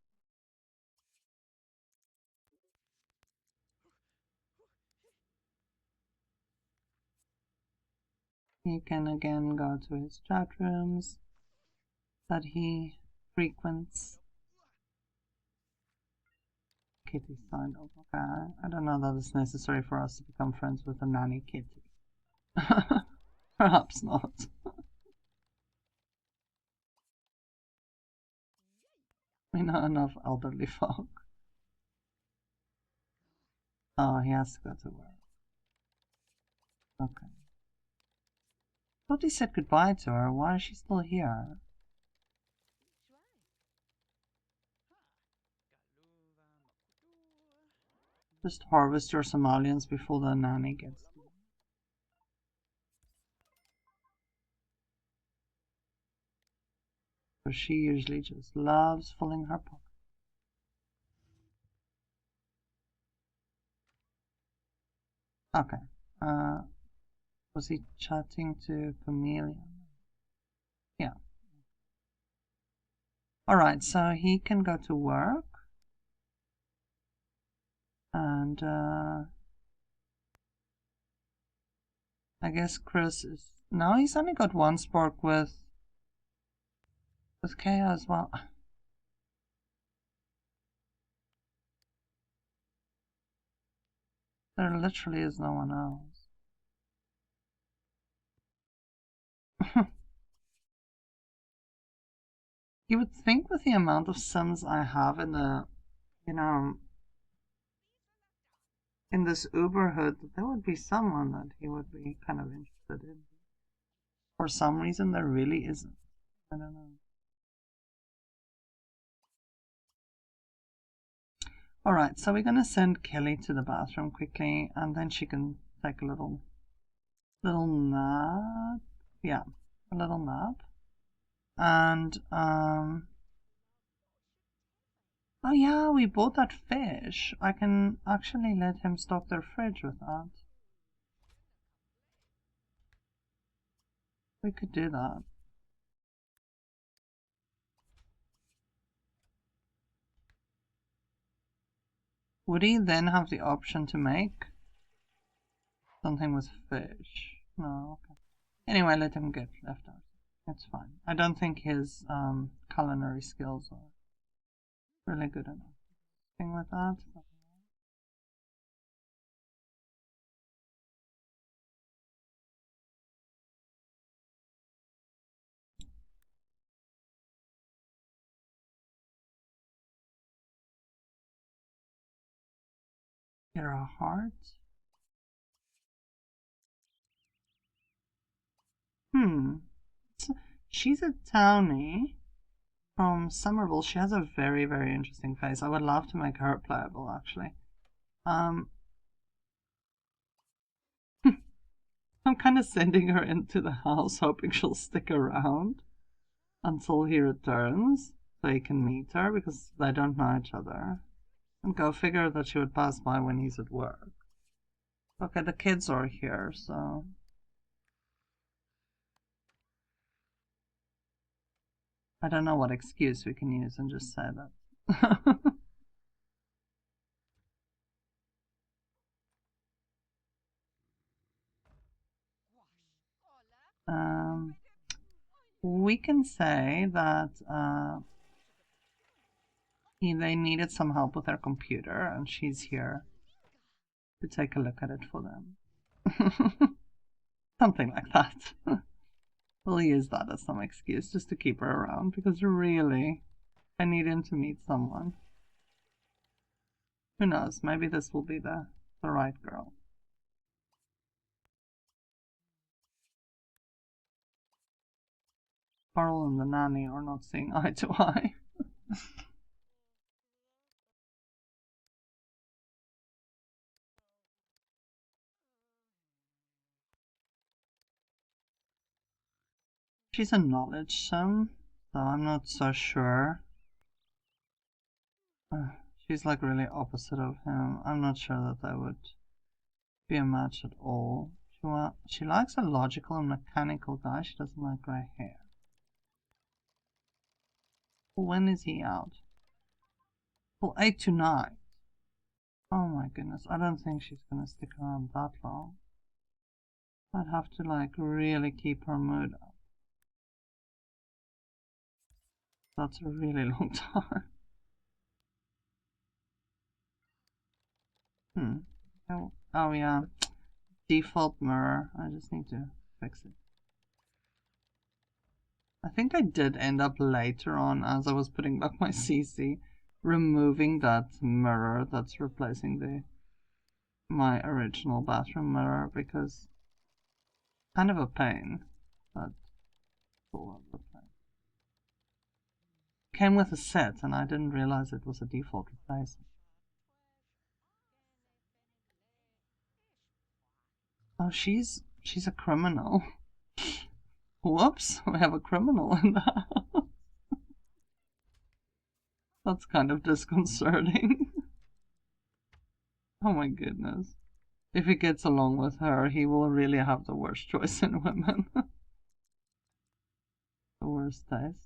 He can again go to his chat rooms that he frequents. Kitty signed up. Okay, I don't know that it's necessary for us to become friends with a nanny kitty. Perhaps not. We know enough elderly folk. Oh, he has to go to work. Okay. Thought he said goodbye to her. Why is she still here? Just harvest your Somalians before the nanny gets here. So she usually just loves filling her pocket. Okay. Was he chatting to Chameleon? Yeah. Alright, so he can go to work. And I guess Chris is... No, he's only got one spark with Kaya as well. There literally is no one else. You would think with the amount of Sims I have in the, you know, in this Uberhood, that there would be someone that he would be kind of interested in. For some reason, there really isn't. I don't know. Alright, so we're gonna send Kelly to the bathroom quickly, and then she can take a little nap. Yeah, a little nap. And oh yeah, we bought that fish. I can actually let him stock their fridge with that. We could do that. Would he then have the option to make something with fish? No, okay. Anyway, let him get leftovers. It's fine. I don't think his culinary skills are really good enough. Thing with that. Get her a heart. She's a townie from Summerville. She has a very, very interesting face. I would love to make her playable, actually. I'm kind of sending her into the house, hoping she'll stick around until he returns, so he can meet her, because they don't know each other. And go figure that she would pass by when he's at work. Okay, the kids are here, so... I don't know what excuse we can use and just say that. We can say that they needed some help with their computer, and she's here to take a look at it for them. Something like that. We'll use that as some excuse just to keep her around, because really, I need him to meet someone. Who knows, maybe this will be the right girl. Carl and the nanny are not seeing eye to eye. She's a knowledge sim, so I'm not so sure. She's like really opposite of him. I'm not sure that they would be a match at all. She likes a logical and mechanical guy. She doesn't like grey hair. When is he out? Well, 8 tonight. Oh my goodness, I don't think she's gonna stick around that long. I'd have to like really keep her mood up. That's a really long time. Oh yeah, default mirror. I just need to fix it. I think I did end up later on, as I was putting back my CC, removing that mirror that's replacing my original bathroom mirror, because kind of a pain. But all over the place. Came with a set, and I didn't realize it was a default replacement. Oh, she's a criminal. Whoops, we have a criminal in the house. That's kind of disconcerting. Oh my goodness. If he gets along with her, he will really have the worst choice in women. The worst taste.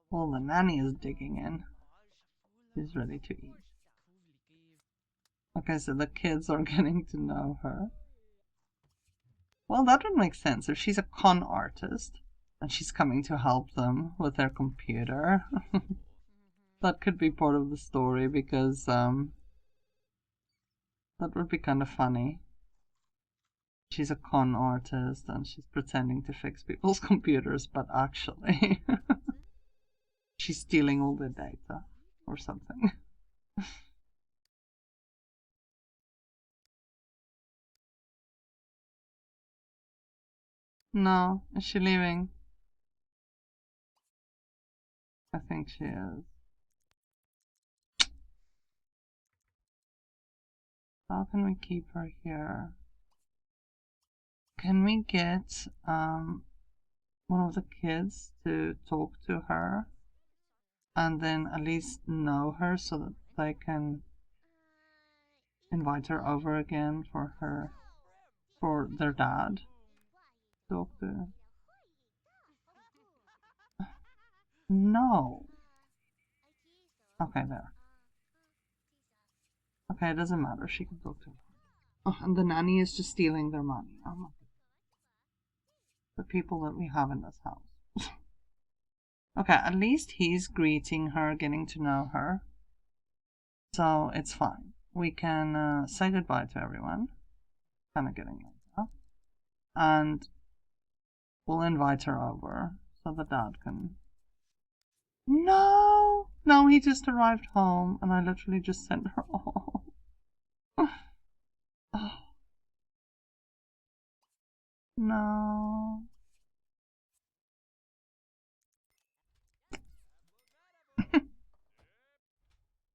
Well, the nanny is digging in. She's ready to eat. Okay, so the kids are getting to know her. Well, that would make sense if she's a con artist and she's coming to help them with their computer. That could be part of the story, because that would be kind of funny. She's a con artist and she's pretending to fix people's computers, but actually she's stealing all their data or something. No, is she leaving? I think she is. How can we keep her here? Can we get one of the kids to talk to her and then at least know her so that they can invite her over again for their dad to talk to? No. Okay, there. Okay, it doesn't matter. She can talk to her. Oh, and the nanny is just stealing their money. Oh my God. The people that we have in this house. Okay, at least he's greeting her, getting to know her. So it's fine. We can say goodbye to everyone. Kind of getting late now. And we'll invite her over so the dad can. No! No, he just arrived home and I literally just sent her home. Oh, no.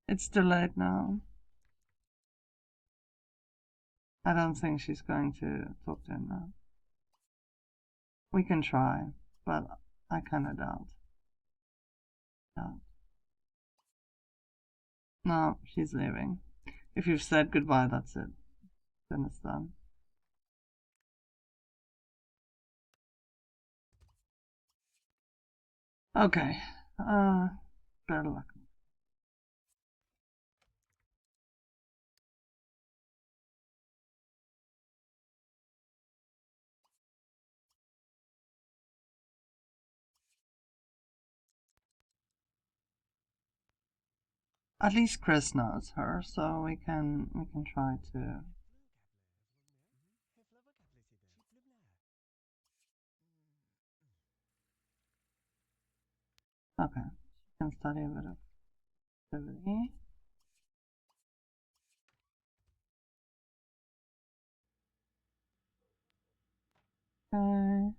It's delayed now. I don't think she's going to talk to him now. We can try, but I kind of doubt. No, she's leaving. If you've said goodbye, that's it. Then it's done. Okay. Better luck. At least Chris knows her, so we can try to. Okay, she can study a bit of activity. Okay.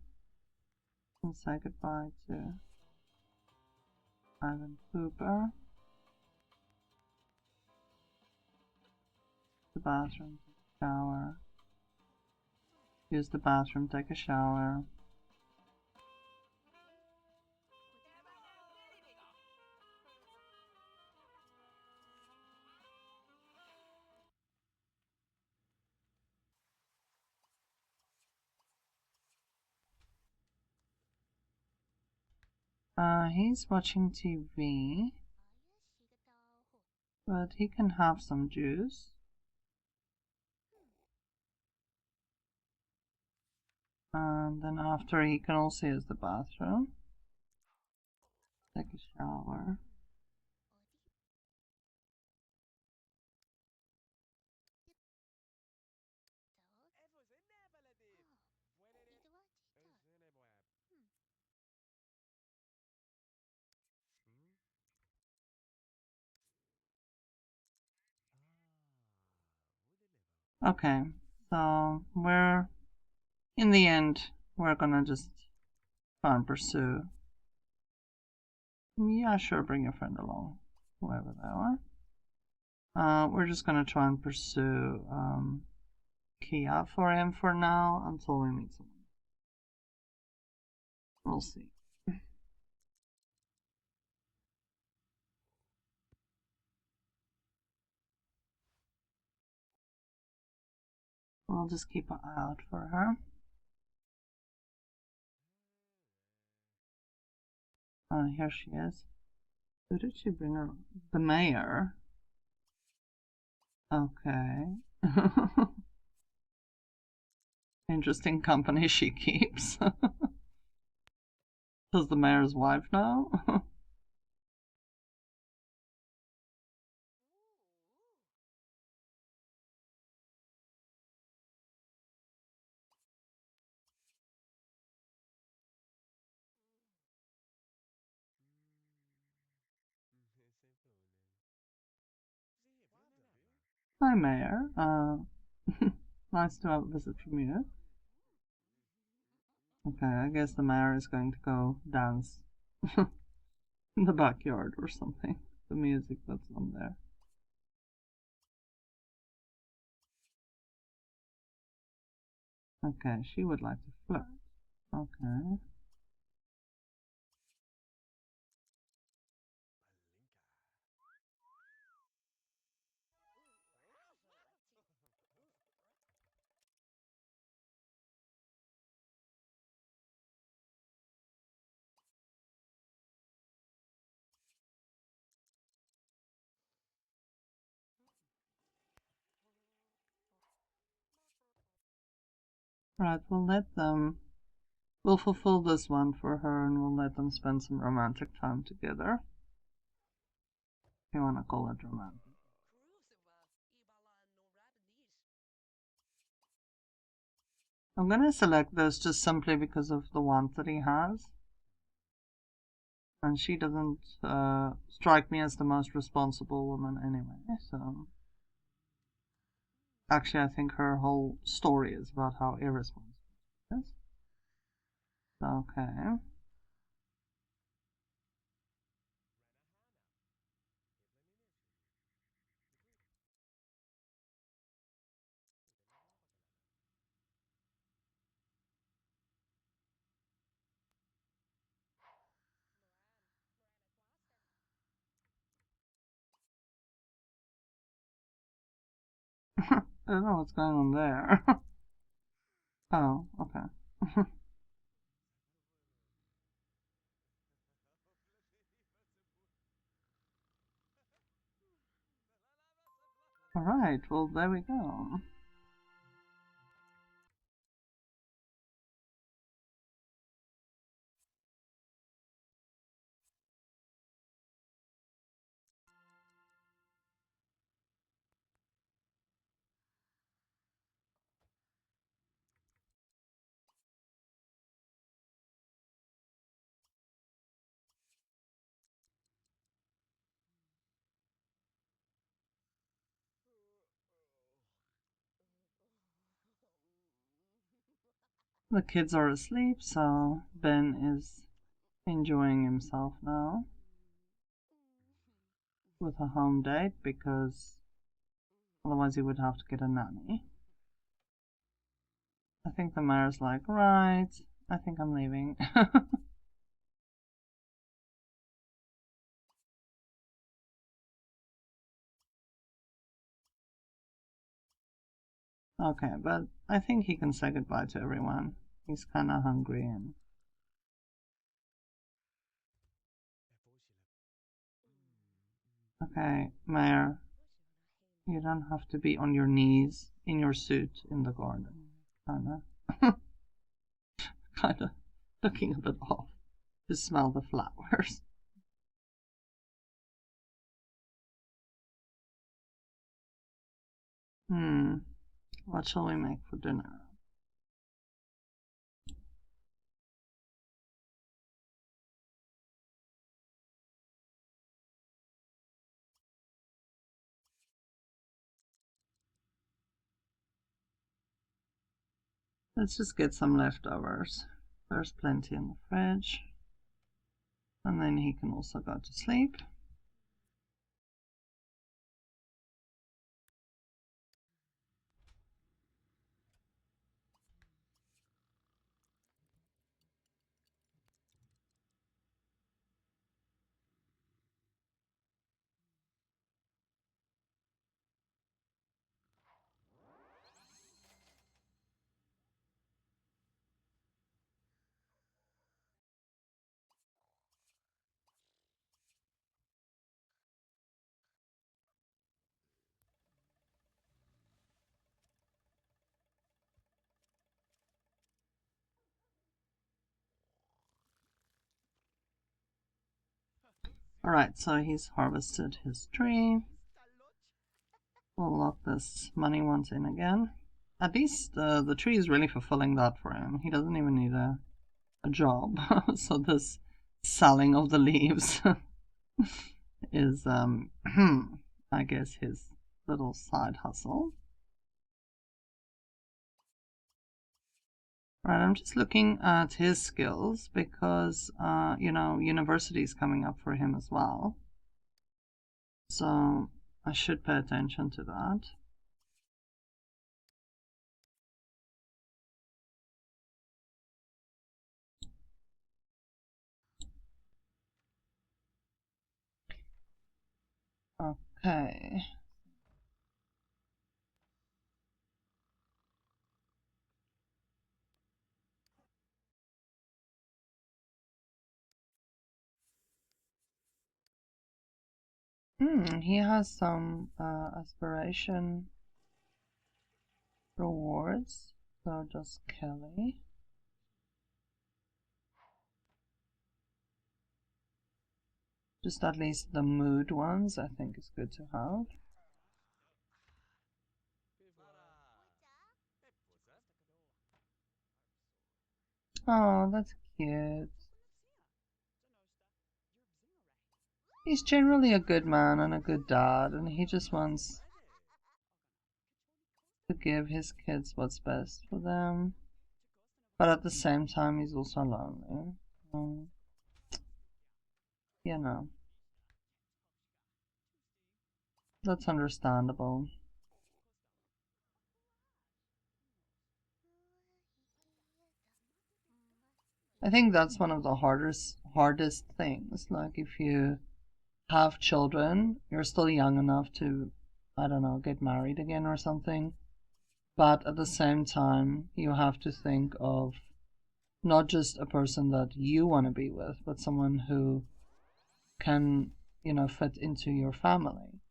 And say goodbye to Ivan Cooper. The bathroom, take a shower. Use the bathroom, take a shower. He's watching TV, but he can have some juice. And then after he can also use the bathroom. Take a shower. Okay, so in the end, we're gonna just try and pursue. Yeah, sure, bring your friend along, whoever they are. We're just gonna try and pursue Kia for him for now until we meet someone. We'll see. We'll just keep an eye out for her. Here she is. Who did she bring her? The mayor. Okay. Interesting company she keeps. Does the mayor's wife know? Hi, Mayor. Nice to have a visit from you. Okay, I guess the mayor is going to go dance in the backyard or something. The music that's on there. Okay, she would like to flirt. Okay. Right, we'll let them. We'll fulfill this one for her and we'll let them spend some romantic time together. If you want to call it romantic. I'm gonna select this just simply because of the want that he has. And she doesn't strike me as the most responsible woman anyway, so. Actually, I think her whole story is about how irresponsible she is. Okay. I don't know what's going on there. Oh, okay. Alright, well, there we go. The kids are asleep, so Ben is enjoying himself now with a home date because otherwise he would have to get a nanny. I think the mayor's like, right, I think I'm leaving. Okay, but I think he can say goodbye to everyone. He's kind of hungry and. Okay, Mayor, you don't have to be on your knees in your suit in the garden. Kinda looking a bit off to smell the flowers. What shall we make for dinner? Let's just get some leftovers. There's plenty in the fridge. And then he can also go to sleep. Alright, so he's harvested his tree. We'll lock this money once in again. At least the tree is really fulfilling that for him. He doesn't even need a job. So this selling of the leaves is, I guess, his little side hustle. Right, I'm just looking at his skills because, university is coming up for him as well. So I should pay attention to that. Okay. He has some aspiration rewards. So does Kelly. Just at least the mood ones I think is good to have. Oh, that's cute. He's generally a good man and a good dad, and he just wants to give his kids what's best for them. But at the same time, he's also lonely. Um, you know, that's understandable. I think that's one of the hardest things. Like if you have children, you're still young enough to, I don't know, get married again or something. But at the same time, you have to think of not just a person that you want to be with, but someone who can, fit into your family.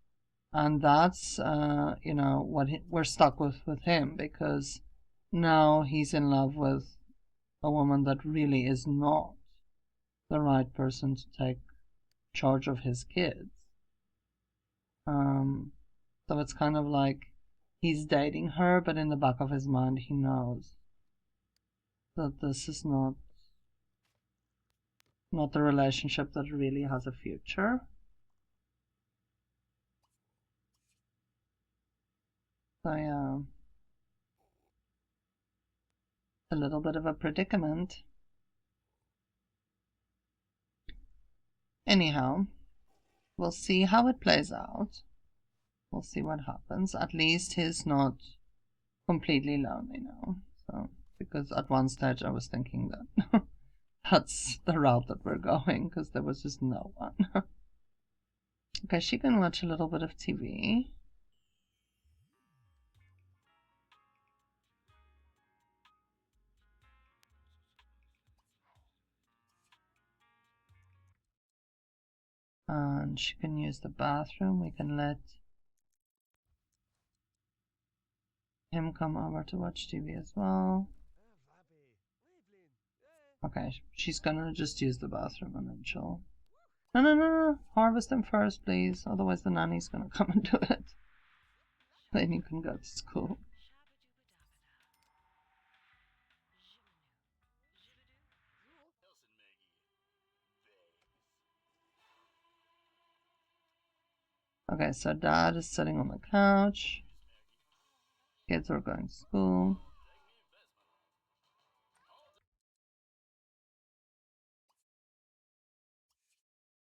And that's, what we're stuck with him because now he's in love with a woman that really is not the right person to take charge of his kids. Um, so it's kind of like he's dating her, but in the back of his mind, he knows that this is not the relationship that really has a future. So yeah, a little bit of a predicament. Anyhow, we'll see how it plays out. We'll see what happens. At least he's not completely lonely now. So, because at one stage I was thinking that that's the route that we're going because there was just no one. Okay, she can watch a little bit of TV. And she can use the bathroom. We can let him come over to watch TV as well. Okay, she's gonna just use the bathroom and then she'll... No. Harvest him first, please. Otherwise the nanny's gonna come and do it. Then you can go to school. Okay, so dad is sitting on the couch. Kids are going to school.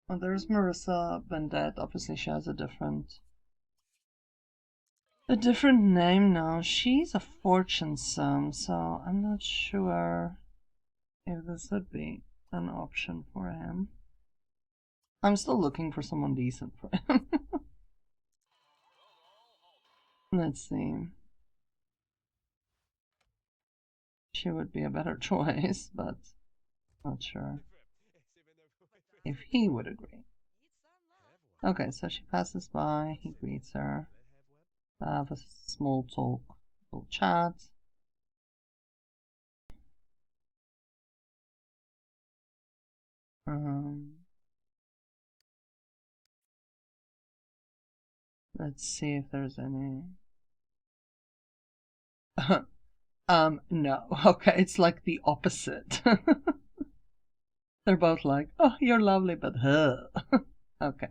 Oh, there's Marissa Bendette. Obviously she has a different name now. She's a fortunesome, so I'm not sure if this would be an option for him. I'm still looking for someone decent for him. Let's see. She would be a better choice, but not sure if he would agree. Okay, so she passes by, he greets her. They have a small talk, little chat. Let's see if there's any. No. Okay, it's like the opposite. They're both like, oh, you're lovely, but huh. Okay.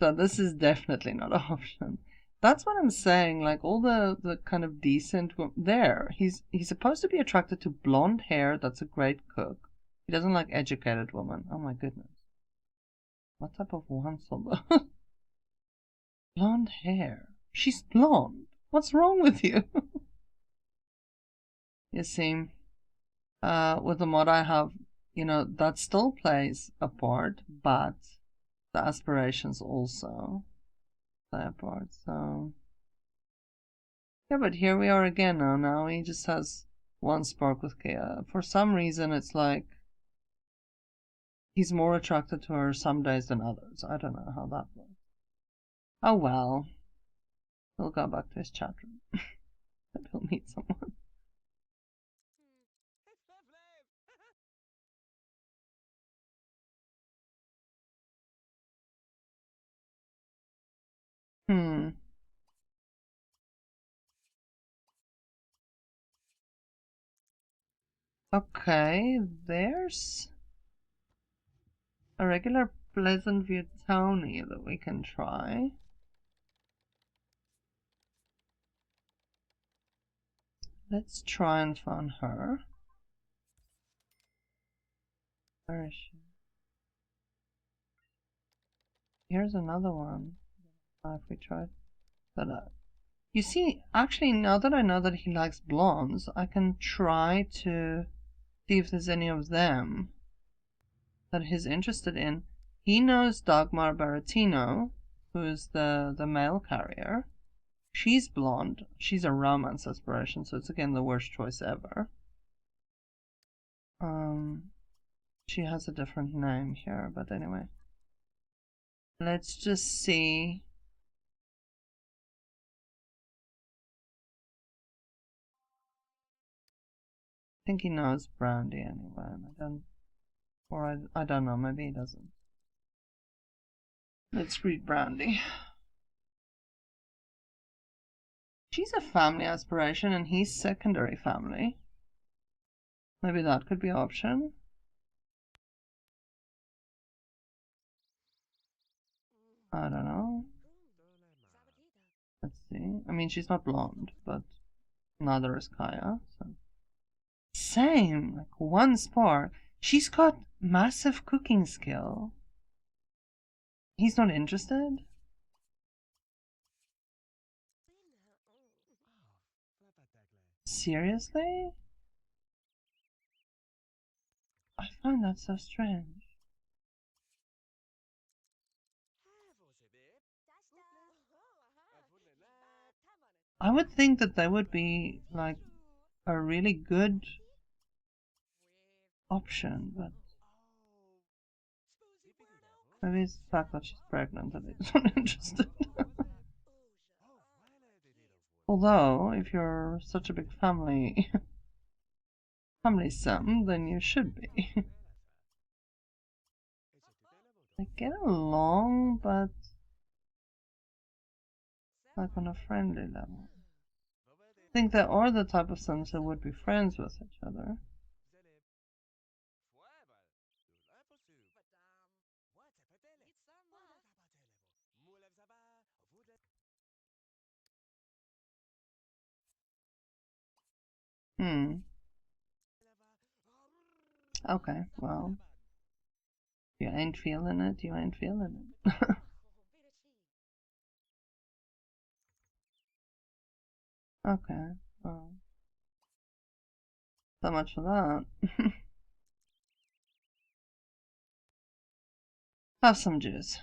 So this is definitely not an option. That's what I'm saying. Like all the kind of decent there. He's supposed to be attracted to blonde hair. That's a great cook. He doesn't like educated women. Oh my goodness. What type of Hansel? Blonde hair. She's blonde. What's wrong with you? You see, with the mod I have, that still plays a part, but the aspirations also play a part. So yeah, but here we are again now. Now he just has one spark with Kea. For some reason, it's like he's more attracted to her some days than others. I don't know how that works. Oh well. He'll go back to his chat room. Maybe he'll meet someone. Hmm. Okay, there's a regular Pleasant View Tony that we can try. Let's try and find her. Where is she? Here's another one. If we try that. You see, actually, now that I know that he likes blondes, I can try to see if there's any of them that he's interested in. He knows Dagmar Baratino, who's the mail carrier. She's blonde. She's a romance aspiration, so it's again the worst choice ever. She has a different name here, but anyway. Let's just see. I think he knows Brandy anyway, and I don't know, maybe he doesn't. Let's read Brandy. She's a family aspiration and he's secondary family. Maybe that could be an option. I don't know. Let's see. I mean, she's not blonde, but neither is Kaya. So. Same, like one spark. She's got massive cooking skill. He's not interested? Seriously? I find that so strange. I would think that they would be like a really good option, but maybe it's the fact that she's pregnant that he's not interested. Although, if you're such a big family sum, then you should be. They get along, but like on a friendly level. I think they are the type of sons who would be friends with each other. Okay, well, you ain't feeling it, you ain't feeling it. Okay, well, so much for that. Have some juice.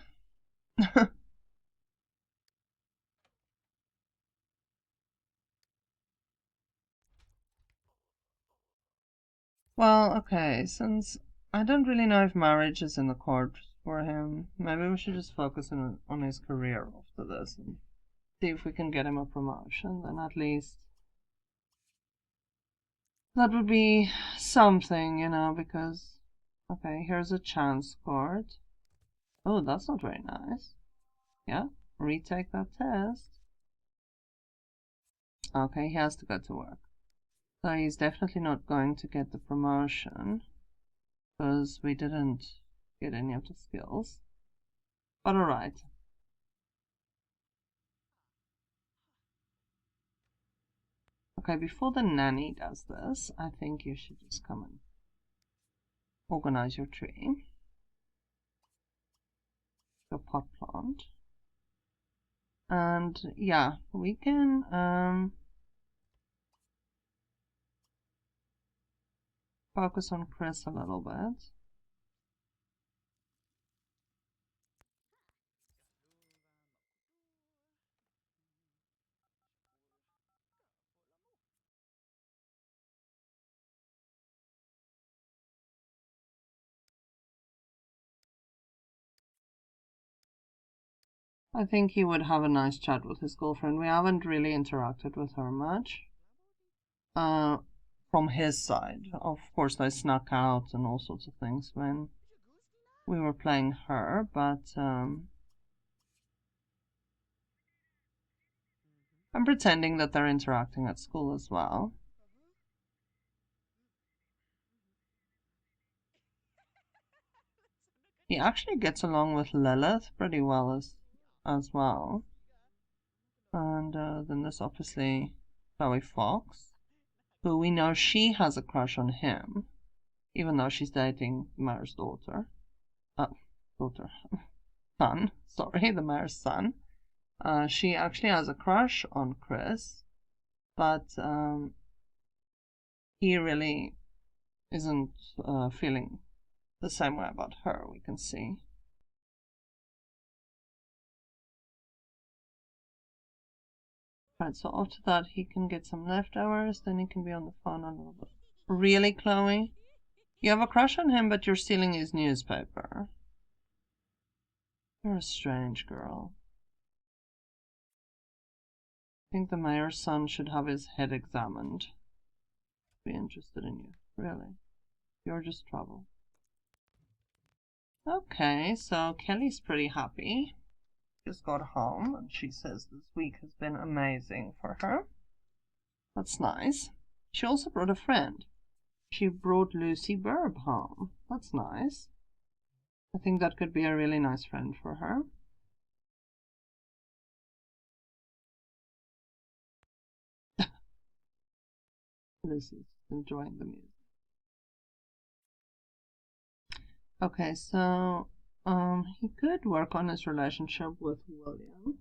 Well, okay, since I don't really know if marriage is in the cards for him, maybe we should just focus on his career after this and see if we can get him a promotion, then at least that would be something, because, okay, here's a chance card. Oh, that's not very nice. Yeah, retake that test. Okay, he has to go to work. So he's definitely not going to get the promotion because we didn't get any of the skills. But alright. Okay, before the nanny does this, I think you should just come and organize your tree, your pot plant. And yeah, we can focus on Chris a little bit. I think he would have a nice chat with his girlfriend. We haven't really interacted with her much. From his side. Of course, they snuck out and all sorts of things when we were playing her, but I'm pretending that they're interacting at school as well. He actually gets along with Lilith pretty well as well. And then there's obviously Chloe Fox, who we know she has a crush on him, even though she's dating the mayor's daughter. Son, sorry, the mayor's son. She actually has a crush on Chris, but he really isn't feeling the same way about her, we can see. Right, so after that he can get some leftovers, then he can be on the phone a little bit. Really, Chloe? You have a crush on him, but you're stealing his newspaper. You're a strange girl. I think the mayor's son should have his head examined. Be interested in you, really. You're just trouble. Okay, so Kelly's pretty happy. Just got home and she says this week has been amazing for her. That's nice. She also brought a friend. She brought Lucy Burb home. That's nice. I think that could be a really nice friend for her. Lucy's enjoying the music. Okay, so he could work on his relationship with William.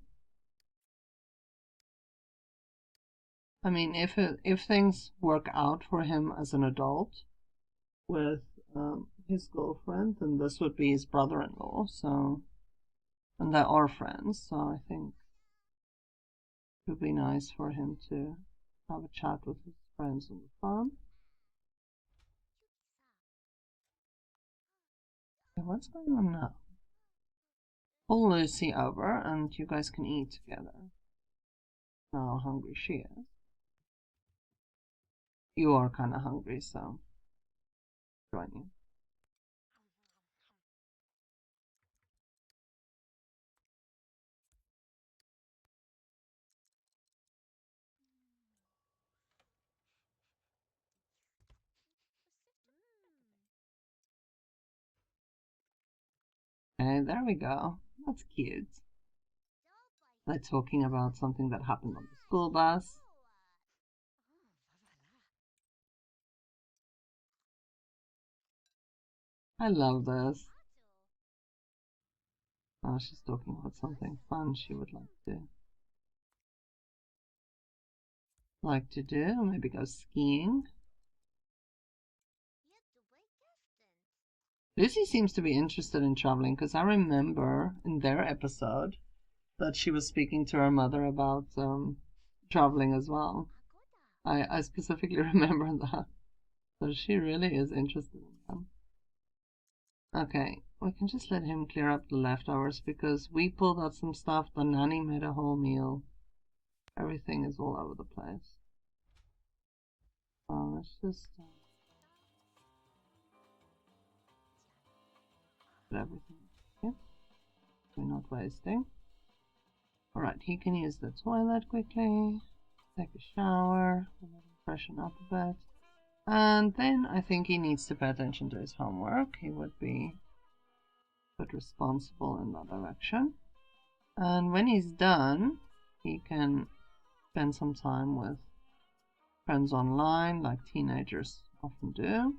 I mean, if things work out for him as an adult with his girlfriend, then this would be his brother-in-law. So, and they are friends. So I think it would be nice for him to have a chat with his friends on the phone. Okay, what's going on now? Pull Lucy over and you guys can eat together. Now how hungry she is. You are kind of hungry, so join you. Okay, there we go. That's cute. They're talking about something that happened on the school bus. I love this. Oh, she's talking about something fun she would like to do. Maybe go skiing. Lucy seems to be interested in traveling because I remember in their episode that she was speaking to her mother about traveling as well. I specifically remember that. So she really is interested in them. Okay, we can just let him clear up the leftovers because we pulled out some stuff. The nanny made a whole meal. Everything is all over the place. Let's just put everything here. We're not wasting. Alright, he can use the toilet quickly, take a shower, freshen up a bit. And then I think he needs to pay attention to his homework. He would be a bit responsible in that direction. And when he's done, he can spend some time with friends online like teenagers often do.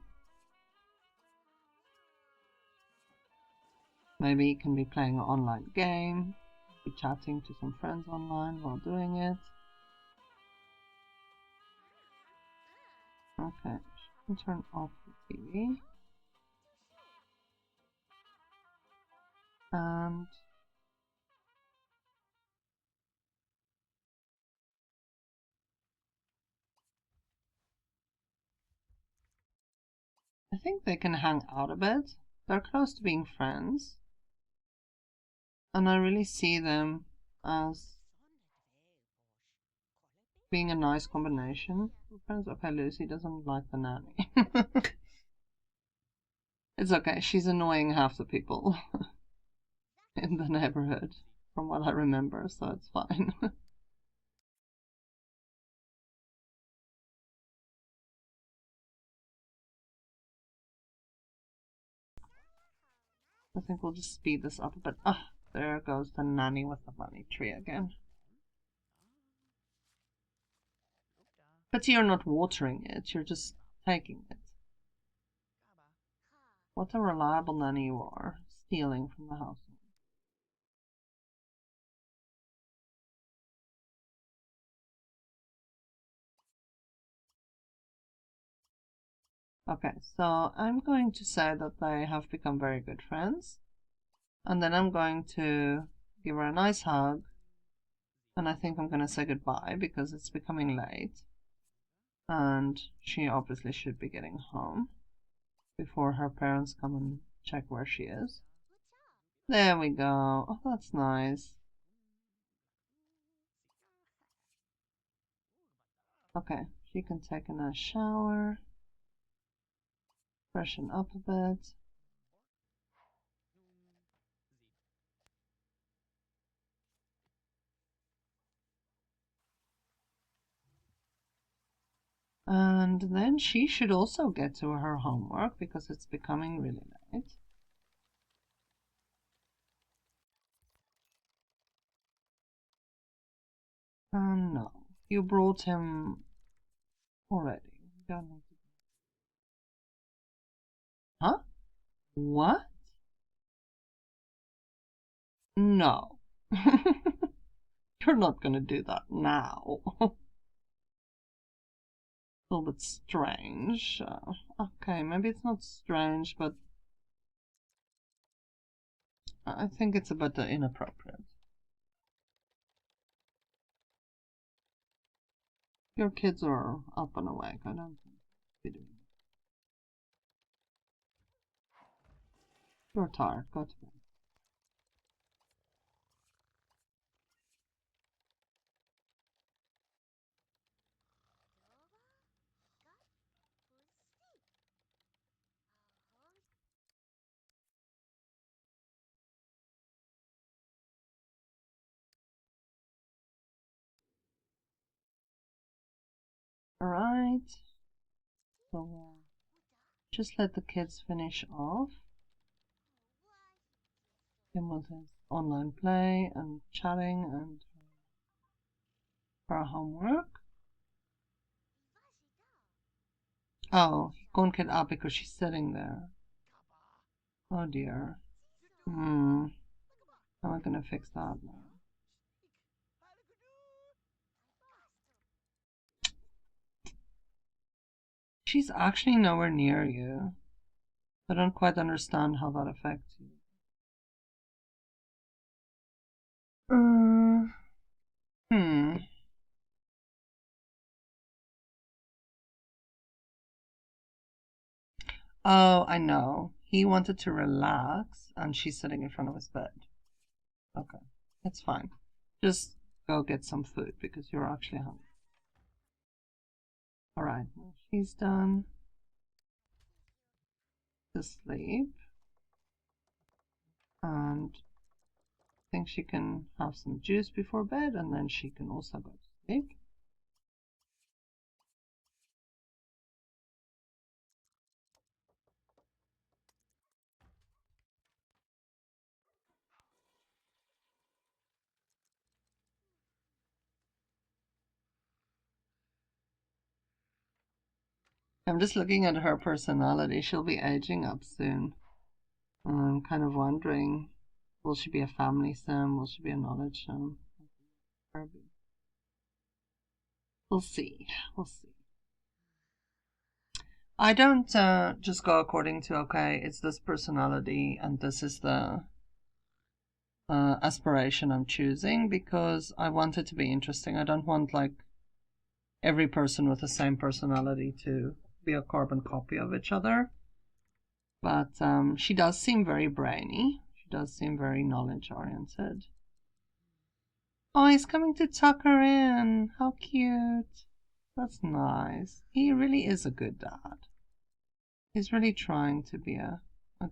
Maybe you can be playing an online game, be chatting to some friends online while doing it. Okay, she can turn off the TV. And I think they can hang out a bit. They're close to being friends. And I really see them as being a nice combination of friends. Okay, Lucy doesn't like the nanny. It's okay, she's annoying half the people in the neighborhood, from what I remember, so it's fine. I think we'll just speed this up a bit. Ah, there goes the nanny with the money tree again. But you're not watering it, you're just taking it. What a reliable nanny you are, stealing from the house. Okay, so I'm going to say that they have become very good friends. And then I'm going to give her a nice hug. And I think I'm going to say goodbye because it's becoming late. And she obviously should be getting home before her parents come and check where she is. There we go. Oh, that's nice. Okay, she can take a nice shower, freshen up a bit. And then she should also get to her homework because it's becoming really late. No, you brought him already. You don't need to. Huh? What? No. You're not gonna do that now. A little bit strange. Okay, maybe it's not strange, but I think it's a bit inappropriate. Your kids are up and awake. I don't think you're doing it. You're tired. Go to bed. Alright. So just let the kids finish off. Him with his online play and chatting and her homework. Oh, he can't get up because she's sitting there. Oh dear. How am I gonna fix that now? She's actually nowhere near you. I don't quite understand how that affects you. Hmm. Oh, I know. He wanted to relax and she's sitting in front of his bed. Okay, it's fine. Just go get some food because you're actually hungry. Alright, well, she's done to sleep. And I think she can have some juice before bed and then she can also go to sleep. I'm just looking at her personality. She'll be aging up soon. I'm kind of wondering, will she be a family sim? Will she be a knowledge sim? We'll see. We'll see. I don't just go according to, okay, it's this personality and this is the aspiration I'm choosing, because I want it to be interesting. I don't want like every person with the same personality to be a carbon copy of each other. But she does seem very brainy. She does seem very knowledge oriented. Oh, he's coming to tuck her in. How cute. That's nice. He really is a good dad. He's really trying to be a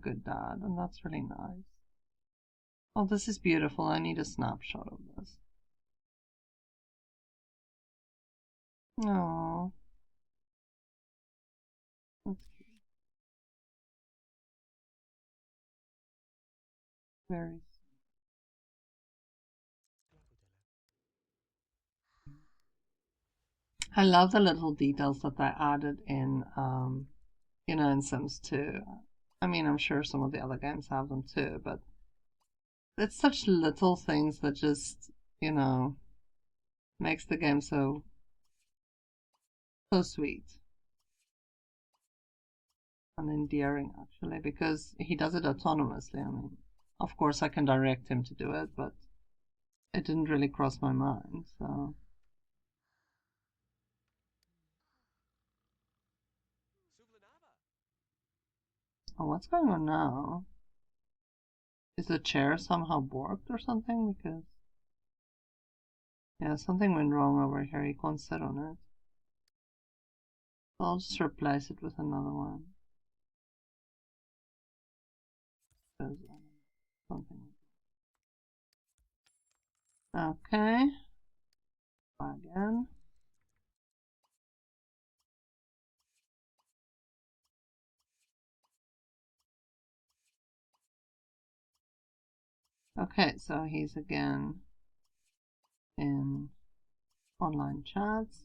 good dad, and that's really nice. Oh, this is beautiful. I need a snapshot of this. Oh, that's cute. Very. I love the little details that they added in, in Sims 2. I mean, I'm sure some of the other games have them too, but it's such little things that just, makes the game so sweet and endearing, actually, because he does it autonomously. I mean, of course, I can direct him to do it, but it didn't really cross my mind, so. Oh, what's going on now? Is the chair somehow borked or something? Because, yeah, something went wrong over here. He can't sit on it. So I'll just replace it with another one. Something. Okay. Try again. Okay, so he's again in online chats.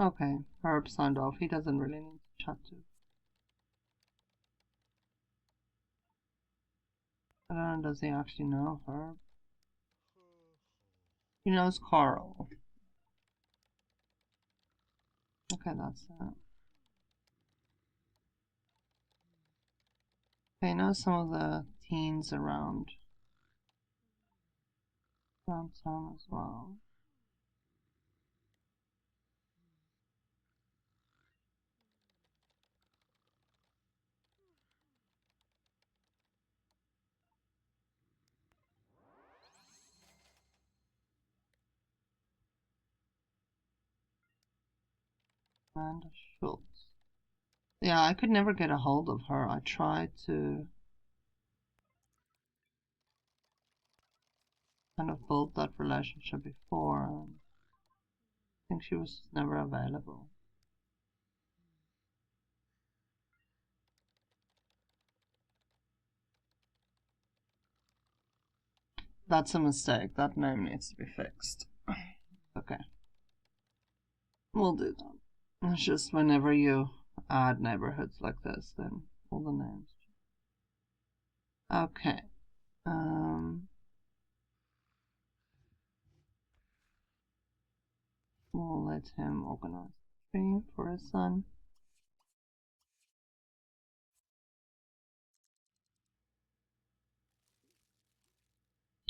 Okay, Herb signed off. He doesn't really need to chat to. I don't know, does he actually know Herb? He knows Carl. Okay, that's it. Okay, he knows some of the teens around downtown as well. Amanda Schultz. Yeah, I could never get a hold of her. I tried to kind of build that relationship before. I think she was never available. That's a mistake. That name needs to be fixed. Okay. We'll do that. It's just whenever you add neighborhoods like this, then all the names. Okay. We'll let him organize the tree for his son.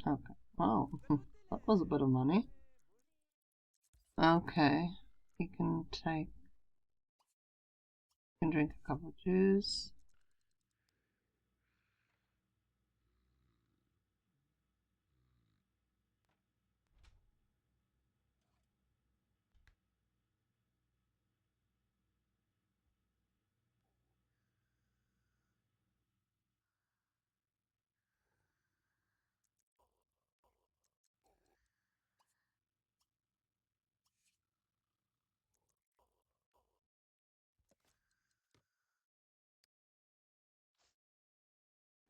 Okay. Wow. That was a bit of money. Okay. He can drink a cup of juice.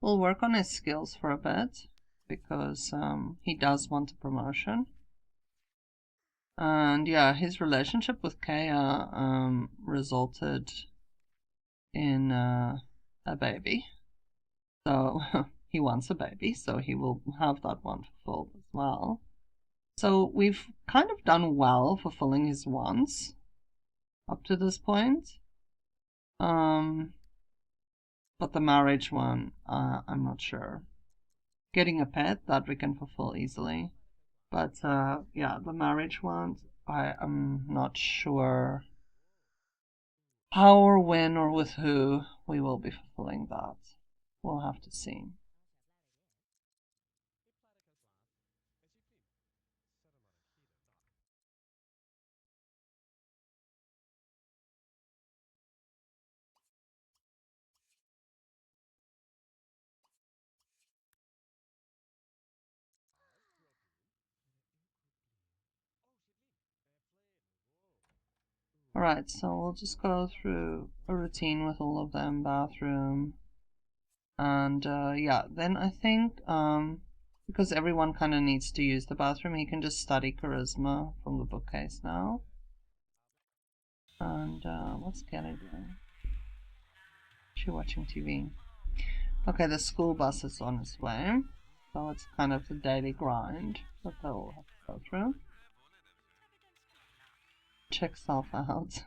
We'll work on his skills for a bit because he does want a promotion. And yeah, his relationship with Kaya resulted in a baby. So he wants a baby, so he will have that one fulfilled as well. So we've kind of done well fulfilling his wants up to this point. But the marriage one, I'm not sure. Getting a pet, that we can fulfill easily. But yeah, the marriage one, I am not sure how or when or with who we will be fulfilling that. We'll have to see. Alright, so we'll just go through a routine with all of them, bathroom, and yeah, then I think because everyone kind of needs to use the bathroom, he can just study charisma from the bookcase now. And what's Kelly doing? She's watching TV. Okay, the school bus is on its way, so it's kind of the daily grind that they'll have to go through. Check self out.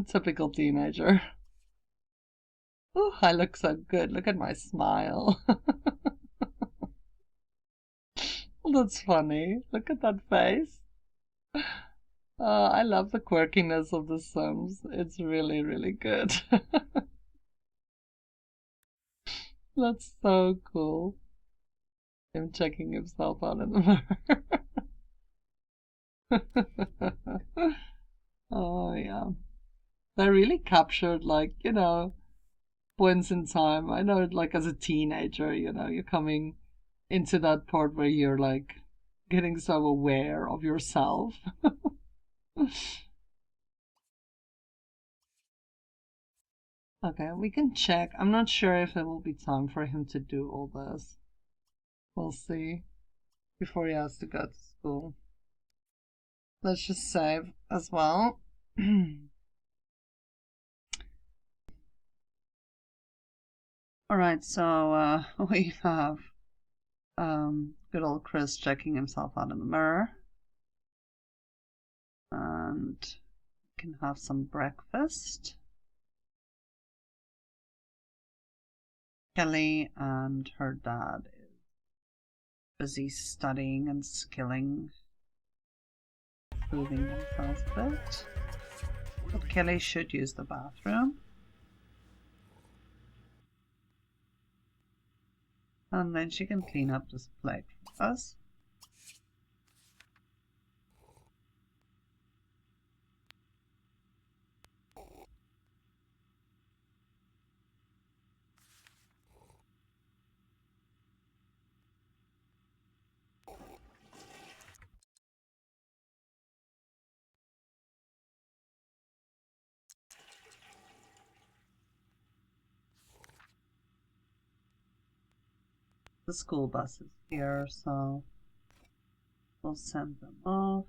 Typical teenager. Oh, I look so good. Look at my smile. That's funny. Look at that face. I love the quirkiness of the Sims. It's really, really good. That's so cool. Him checking himself out in the mirror. Oh, yeah. They really captured, like, points in time. I know, like, as a teenager, you're coming into that part where you're, like, getting so aware of yourself. Okay, we can check. I'm not sure if it will be time for him to do all this. We'll see. Before he has to go to school. Let's just save as well. Alright, so we have good old Chris checking himself out in the mirror. And can have some breakfast. Kelly and her dad is busy studying and skilling, improving themselves a bit. But Kelly should use the bathroom. And then she can clean up this plate for us. The school bus is here, so we'll send them off.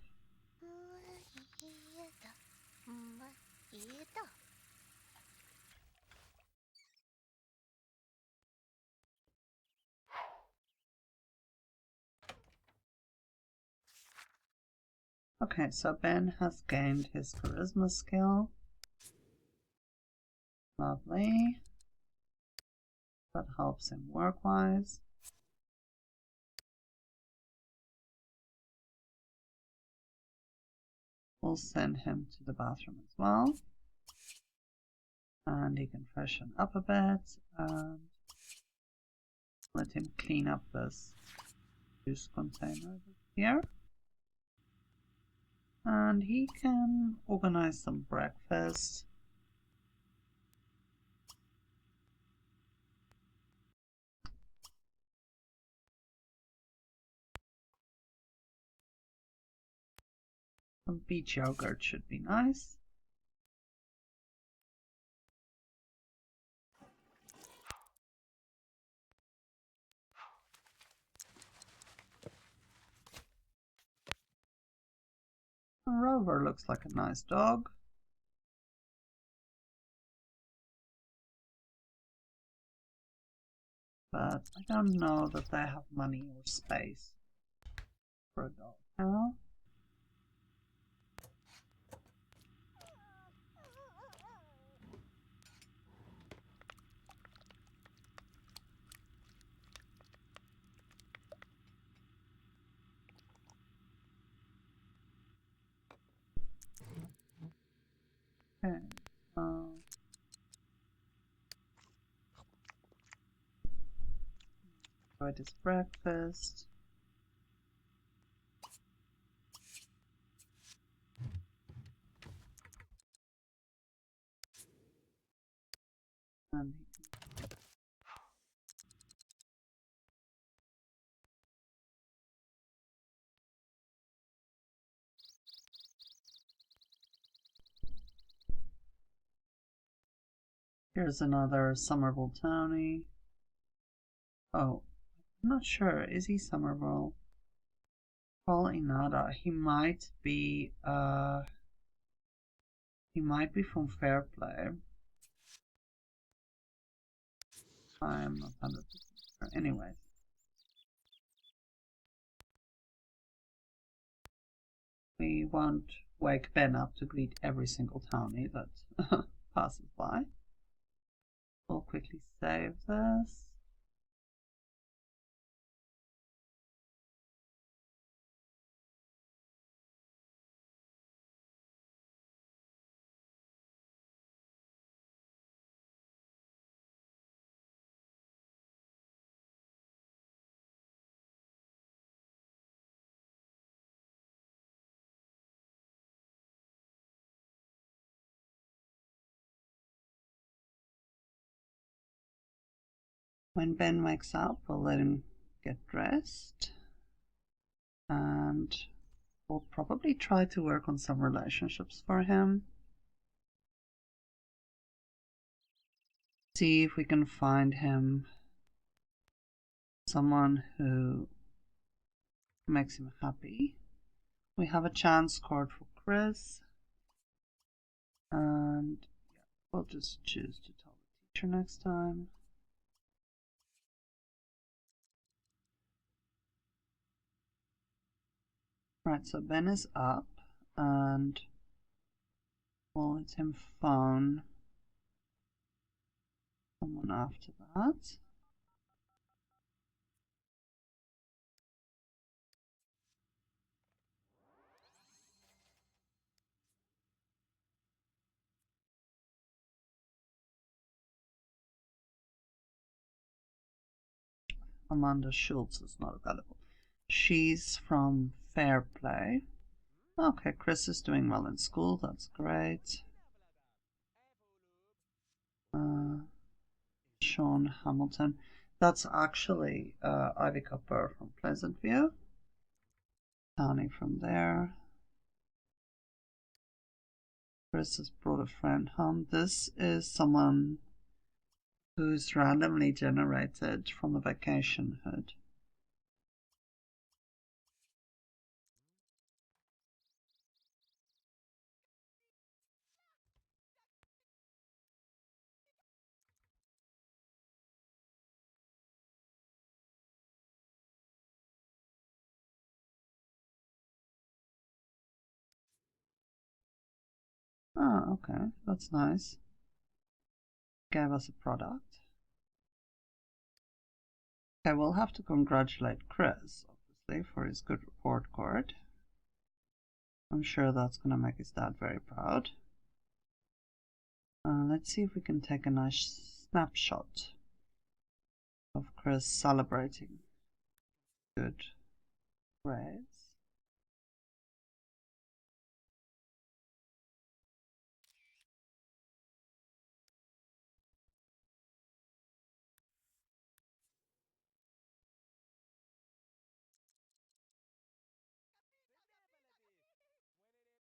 Okay, so Ben has gained his charisma skill. Lovely. That helps him work-wise. We'll send him to the bathroom as well. And he can freshen up a bit and let him clean up this juice container here. And he can organize some breakfast. Some beet yogurt should be nice. Rover looks like a nice dog. But I don't know that they have money or space for a dog now. Okay, enjoy this breakfast. And here's another Summerville townie. Oh, I'm not sure. Is he Summerville? Probably not. He might be from Fairplay. I'm not 100% sure. Anyway. We won't wake Ben up to greet every single townie that passes by. We'll quickly save this. When Ben wakes up, we'll let him get dressed. And we'll probably try to work on some relationships for him. See if we can find him someone who makes him happy. We have a chance card for Chris. And yeah, we'll just choose to tell the teacher next time. Right, so Ben is up and we'll let him phone someone after that. Amanda Schultz is not available. She's from Fairplay. Okay, Chris is doing well in school. That's great. Sean Hamilton. That's actually Ivy Cooper from Pleasant View. Tony from there. Chris has brought a friend home. This is someone who's randomly generated from a vacation hood. Oh, okay, that's nice. Gave us a product. Okay, we'll have to congratulate Chris, obviously, for his good report card. I'm sure that's going to make his dad very proud. Let's see if we can take a nice snapshot of Chris celebrating good grades.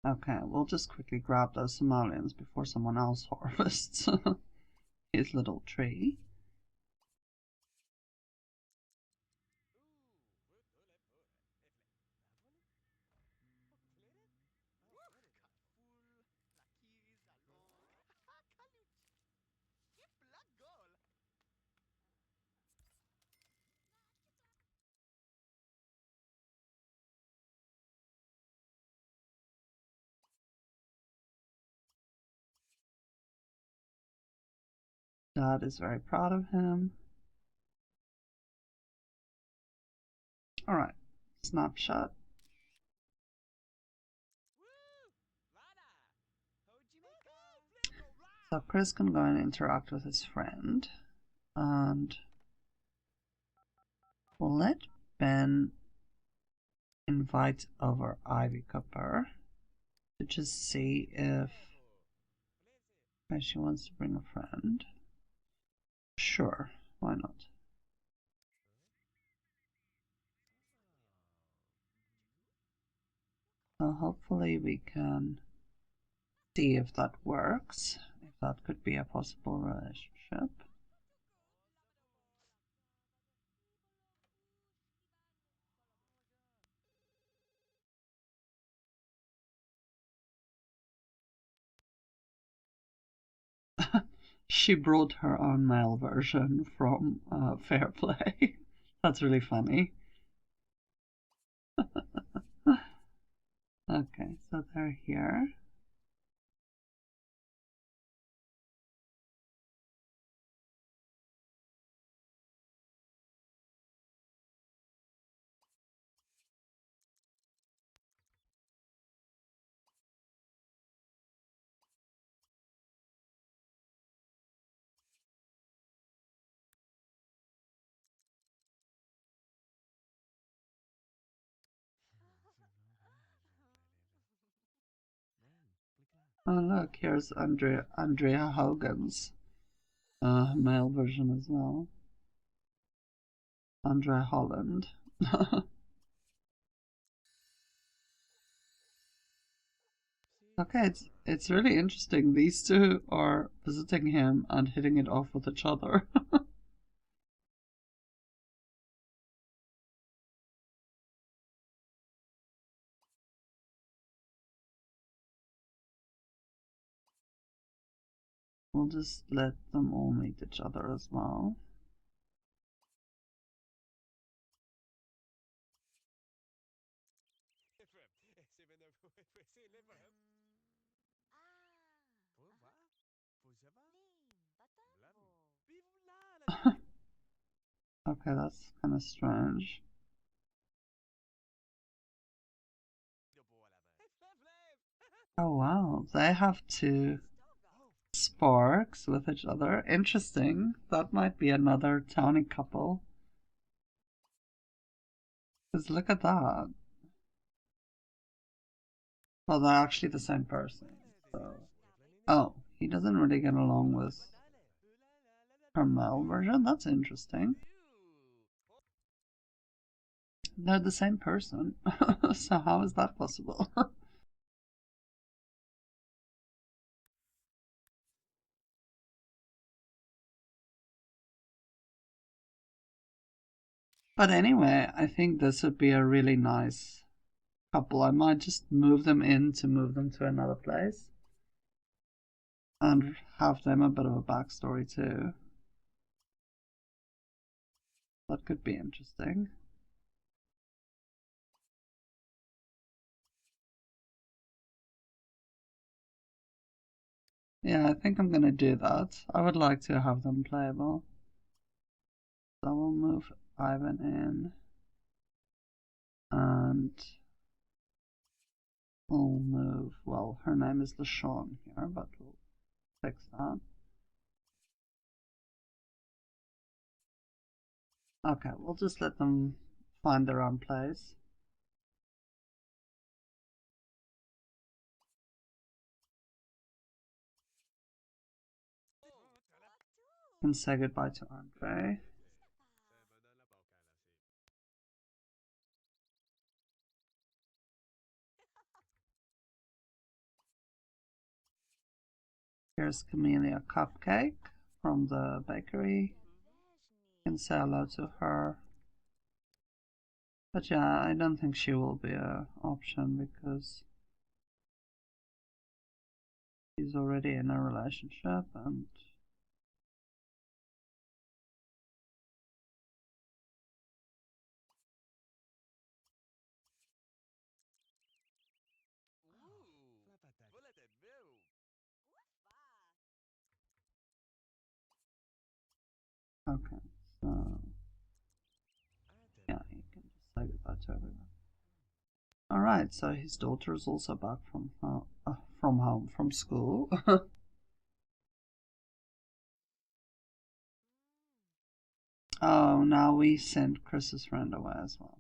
Okay, we'll just quickly grab those Somalians before someone else harvests his little tree. Dad is very proud of him. Alright, snapshot. So Chris can go and interact with his friend. And we'll let Ben invite over Ivy Cooper to just see if she wants to bring a friend. Sure, why not? So hopefully we can see if that works, if that could be a possible relationship. She brought her own male version from Fair Play. That's really funny. Okay, so they're here. Oh look, here's Andrea Hogan's male version as well. Andrea Holland. Okay, it's really interesting. These two are visiting him and hitting it off with each other. We'll just let them all meet each other as well. Okay, that's kind of strange. Oh wow, they have two sparks with each other. Interesting. That might be another townie couple. Because look at that. Well, they're actually the same person. So. Oh, he doesn't really get along with her male version? That's interesting. They're the same person. So how is that possible? But anyway, I think this would be a really nice couple. I might just move them in to move them to another place. And have them a bit of a backstory too. That could be interesting. Yeah, I think I'm gonna do that. I would like to have them playable. So we'll move Ivan in. And we'll move, well, her name is LaShawn here, but we'll fix that. Okay, we'll just let them find their own place. And say goodbye to Andre. Here's Camellia Cupcake from the bakery. You can say hello to her. But yeah, I don't think she will be an option because she's already in a relationship and Okay, so yeah, you can just say goodbye to everyone. All right, so his daughter is also back from school. Oh, now we sent Chris's friend away as well.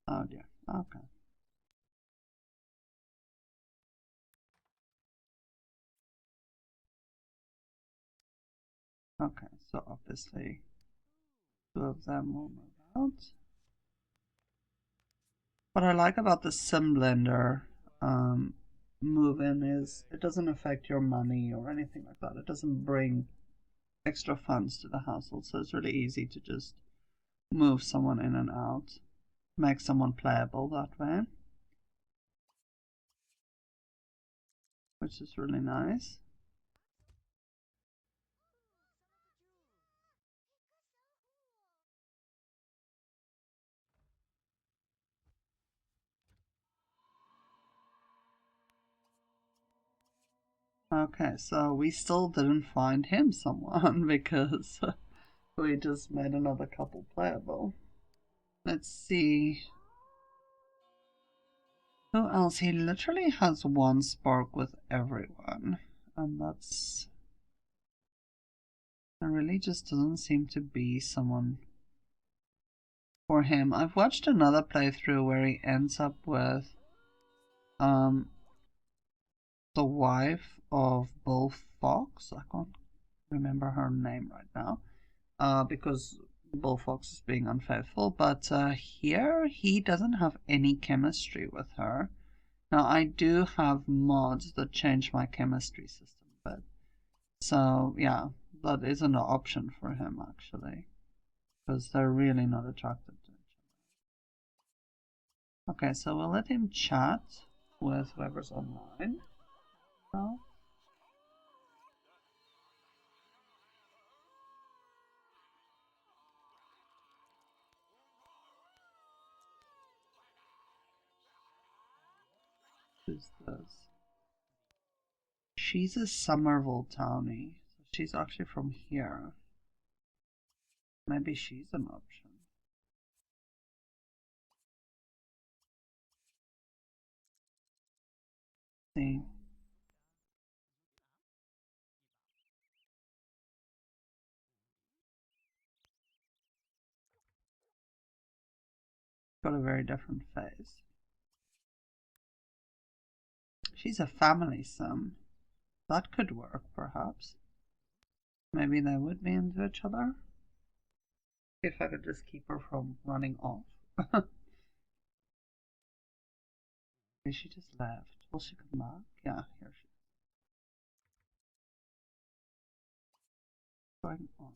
Oh dear. Okay. Okay, so obviously two of them will move out. What I like about the sim blender move in is it doesn't affect your money or anything like that. It doesn't bring extra funds to the household, so it's really easy to just move someone in and out, make someone playable that way, which is really nice. Okay, so we still didn't find him someone because we just made another couple playable. Let's see. Who else? He literally has one spark with everyone. And that's... There really just doesn't seem to be someone for him. I've watched another playthrough where he ends up with um the wife of Bull Fox. I can't remember her name right now. Because Bull Fox is being unfaithful. But here he doesn't have any chemistry with her. Now I do have mods that change my chemistry system, but so yeah, that is an option for him actually, because they're really not attracted to each other. Okay, so we'll let him chat with whoever's online. So, who's this? She's a Summerville townie, so she's actually from here. Maybe she's an option. See. Got a very different face. She's a family sim. That could work, perhaps. Maybe they would be into each other. If I could just keep her from running off. She just left. Will she come back? Yeah, here she is. What's going on?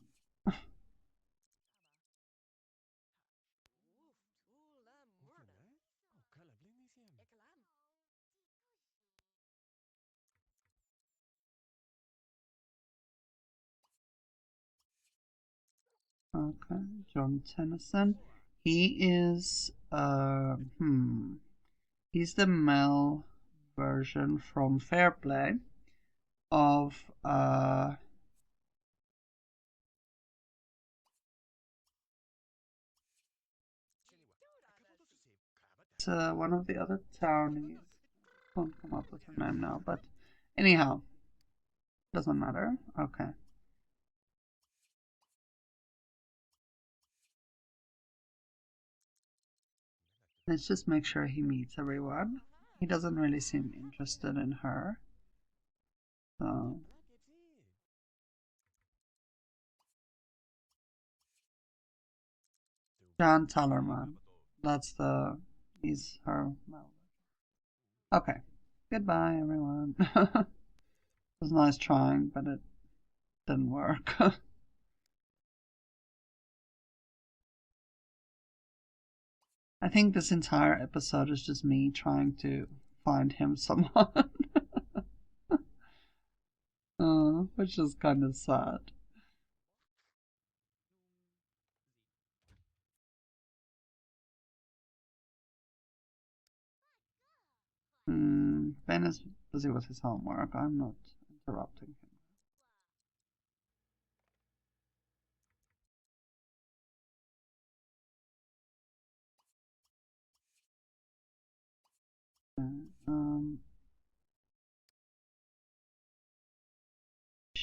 Okay, John Tennyson. He is he's the male version from Fairplay of one of the other townies. Can't come up with her name now, but anyhow, doesn't matter. Okay. Let's just make sure he meets everyone. He doesn't really seem interested in her. So John Tellerman. That's the he's her male. Okay. Goodbye everyone. It was nice trying, but it didn't work. I think this entire episode is just me trying to find him someone. Which is kind of sad. Ben is busy with his homework. I'm not interrupting him.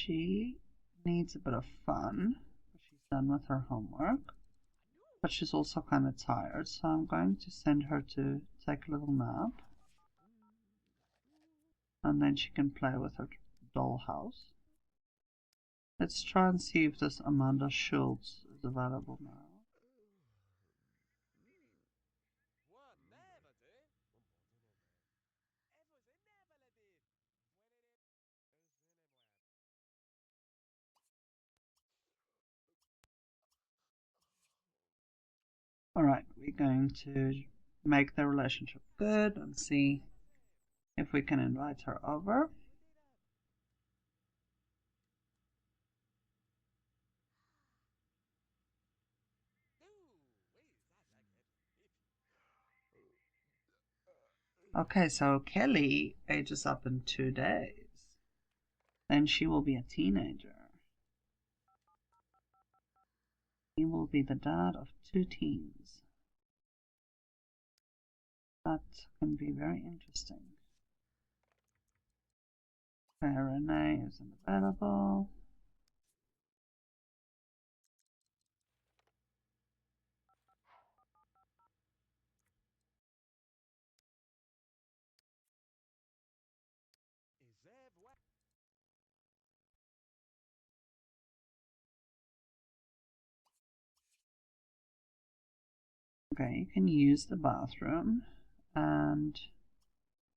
she needs a bit of fun. She's done with her homework, but she's also kind of tired, so I'm going to send her to take a little nap, and then she can play with her dollhouse. Let's try and see if this Amanda Schultz is available now. Alright, we're going to make the relationship good and see if we can invite her over. Okay, so Kelly ages up in 2 days. Then she will be a teenager. He will be the dad of 2 teens. That can be very interesting. Okay, Renee isn't available. Okay, you can use the bathroom, and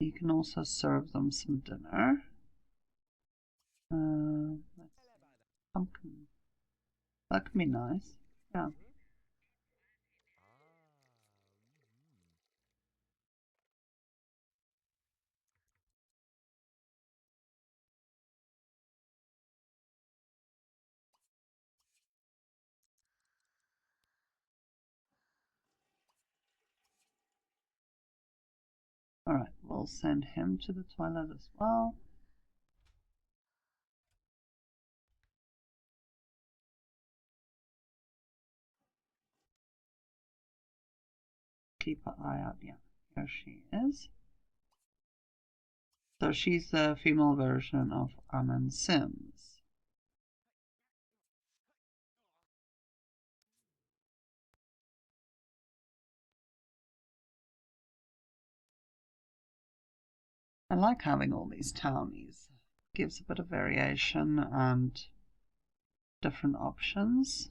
you can also serve them some dinner. Let's see. Pumpkin. That can be nice. Yeah. Alright, we'll send him to the toilet as well. Keep an eye out. Yeah, here she is. So she's the female version of Amen Sims. I like having all these townies. Gives a bit of variation and different options.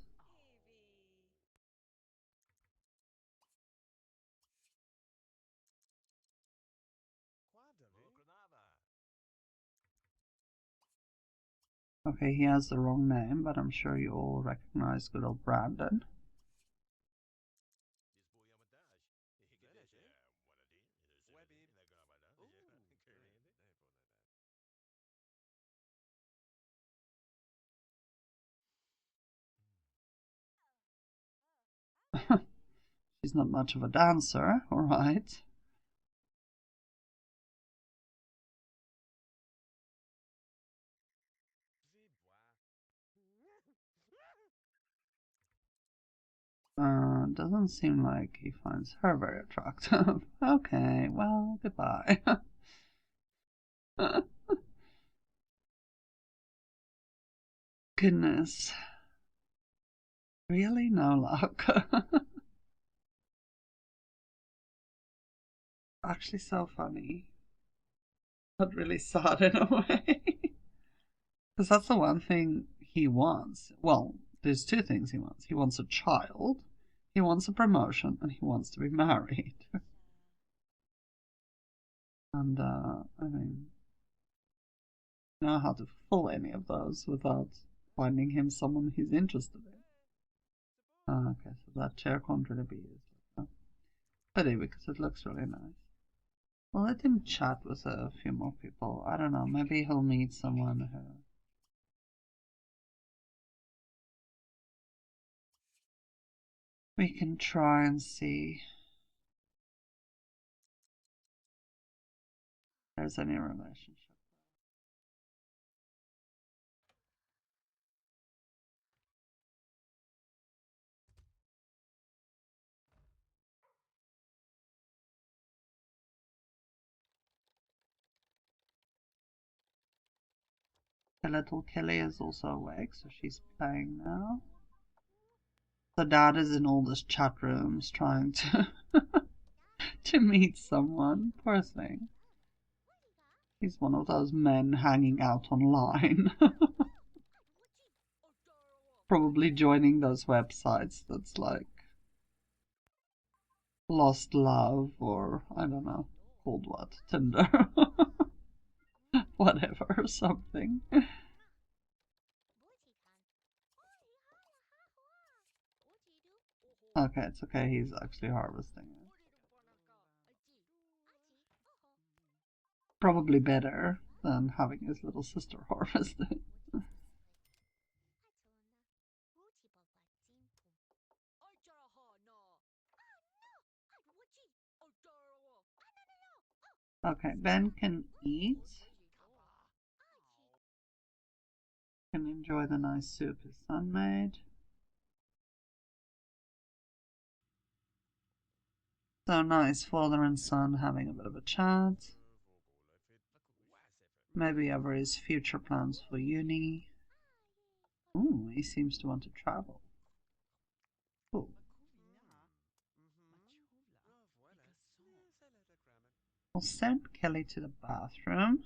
Okay, he has the wrong name, but I'm sure you all recognize good old Brandon. She's not much of a dancer, alright. Doesn't seem like he finds her very attractive. Okay, well, goodbye. Goodness. Really? No luck. Actually, so funny. But really sad in a way. Because that's the one thing he wants. Well, there's 2 things he wants. He wants a child, he wants a promotion, and he wants to be married. And, I mean, know how to fulfill any of those without finding him someone he's interested in. Okay, so that chair can't really be used. Pity, because it looks really nice. Well, let him chat with a few more people. I don't know, maybe he'll meet someone who... We can try and see if there's any relationship. The little Kelly is also awake, so she's playing now. The dad is in all these chat rooms trying to to meet someone. Poor thing. He's one of those men hanging out online. Probably joining those websites that's like Lost Love or I don't know, called what? Tinder. Whatever, something. Okay, it's okay, he's actually harvesting it. Probably better than having his little sister harvest it. Okay, Ben can eat. Can enjoy the nice soup his son made. So nice, father and son having a bit of a chat. Maybe over his future plans for uni. Ooh, he seems to want to travel. Cool. We'll send Kelly to the bathroom.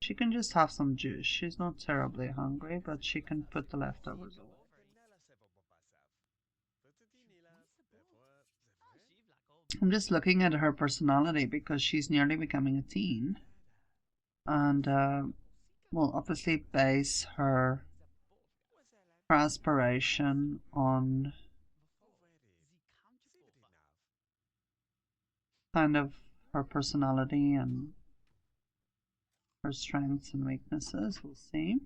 She can just have some juice. She's not terribly hungry, but she can put the leftovers away. I'm just looking at her personality because she's nearly becoming a teen. And, will obviously base her aspiration on kind of her personality and her strengths and weaknesses. We'll see.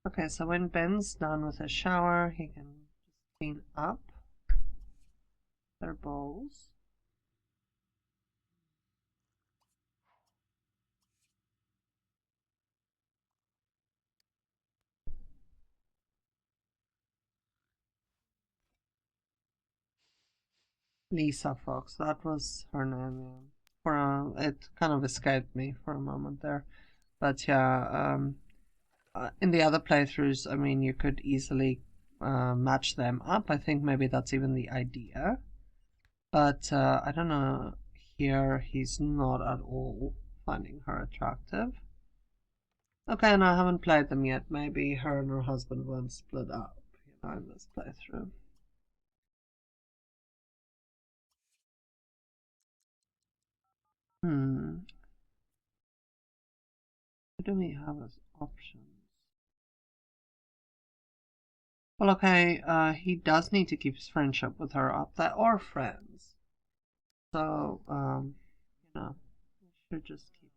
Okay, so when Ben's done with his shower, he can just clean up their bowls. Lisa Fox, that was her name. Yeah. It kind of escaped me for a moment there, but yeah. In the other playthroughs, I mean, you could easily match them up. I think maybe that's even the idea, but I don't know. Here, he's not at all finding her attractive. Okay, and I haven't played them yet. Maybe her and her husband won't split up, in this playthrough. What do we have as options? Well, okay, he does need to keep his friendship with her up there, or friends. So, we should just keep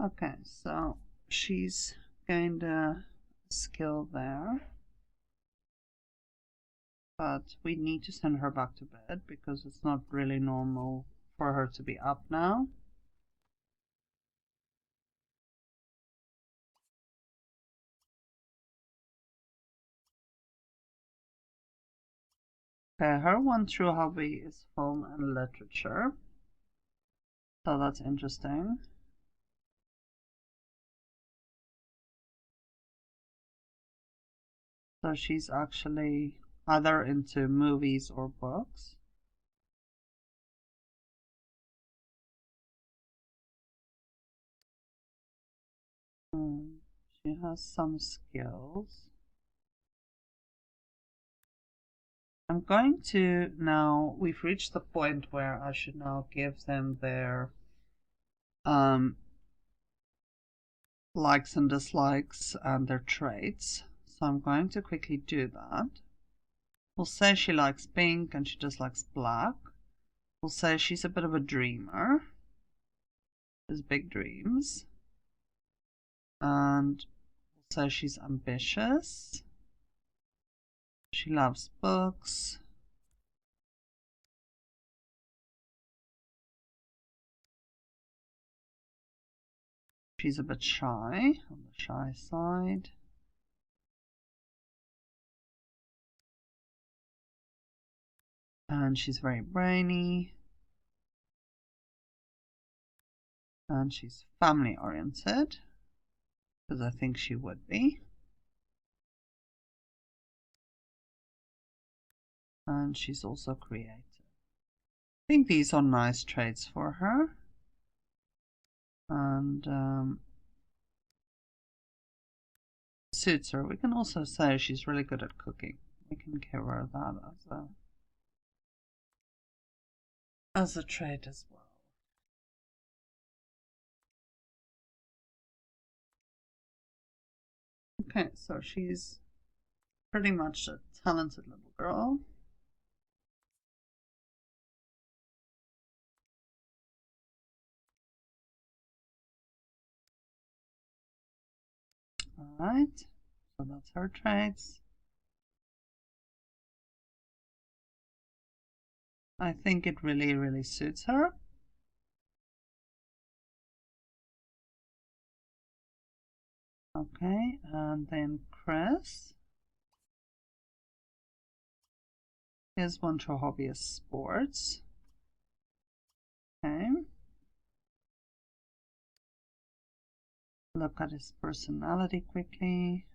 that. Okay, so she's gained a skill there. But we need to send her back to bed because it's not really normal for her to be up now. Okay, her one true hobby is film and literature. So that's interesting. So she's actually either into movies or books. She has some skills. I'm going to now, we've reached the point where I should now give them their likes and dislikes and their traits. So I'm going to quickly do that. We'll say she likes pink and she dislikes black. We'll say she's a bit of a dreamer. Has big dreams. And we'll say she's ambitious. She loves books. She's a bit shy, on the shy side. And she's very brainy. And she's family oriented, because I think she would be. And she's also creative. I think these are nice traits for her. And suits her. We can also say she's really good at cooking. We can give her that as a trait as well. Okay, so she's pretty much a talented little girl. Alright, so that's her traits. I think it really, really suits her. Okay, and then Chris. His one true hobby is sports. Okay. Look at his personality quickly.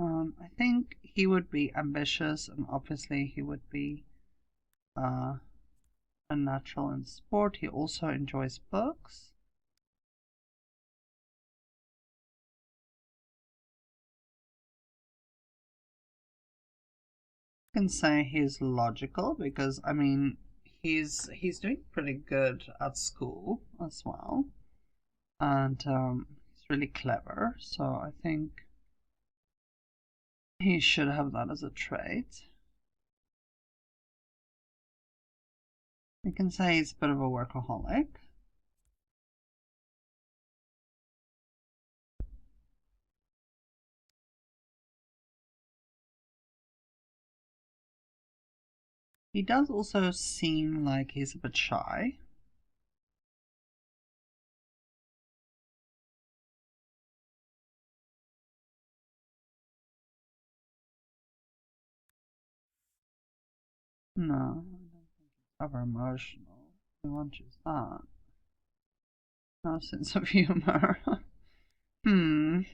I think he would be ambitious, and obviously he would be a natural in sport. He also enjoys books. I can say he's logical because I mean he's doing pretty good at school as well, and he's really clever. So I think he should have that as a trait. We can say he's a bit of a workaholic. He does also seem like he's a bit shy. No, I don't think he's ever emotional. We won't choose that. No sense of humor. I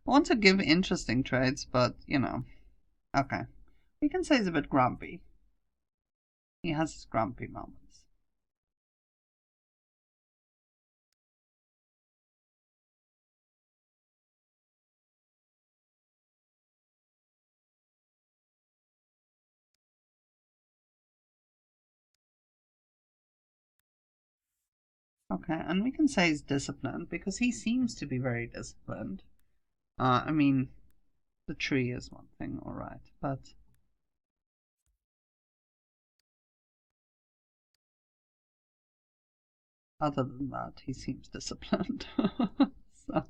want to give interesting traits, but you know. Okay. We can say he's a bit grumpy. He has his grumpy moments. Okay, and we can say he's disciplined because he seems to be very disciplined. I mean, the tree is one thing, alright, but other than that, he seems disciplined. So,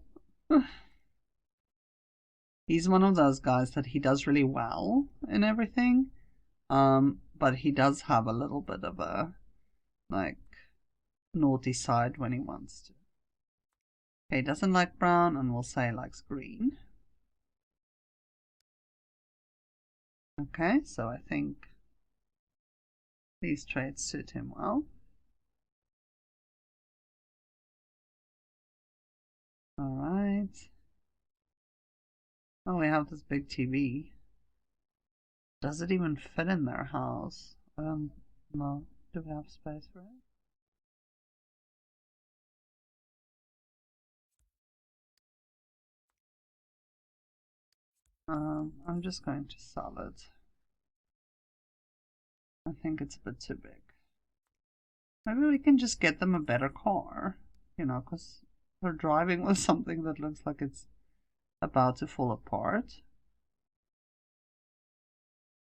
he's one of those guys that he does really well in everything, but he does have a little bit of a, like, naughty side when he wants to. Okay, he doesn't like brown, and we'll say he likes green. Okay, so I think these traits suit him well. Alright. Oh, we have this big TV. Does it even fit in their house? No. Do we have space for it? I'm just going to sell it. I think it's a bit too big. Maybe we can just get them a better car, because they're driving with something that looks like it's about to fall apart.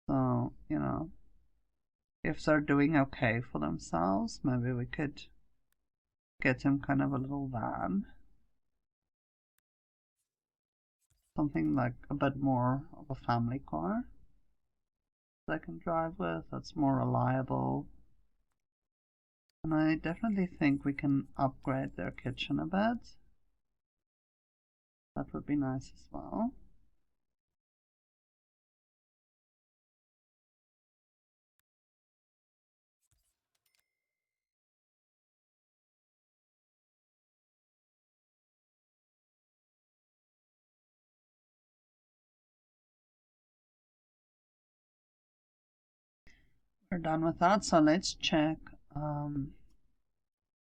So, if they're doing okay for themselves, maybe we could get him kind of a little van. Something like a bit more of a family car they can drive with, that's more reliable. And I definitely think we can upgrade their kitchen a bit. That would be nice as well. We're done with that, so let's check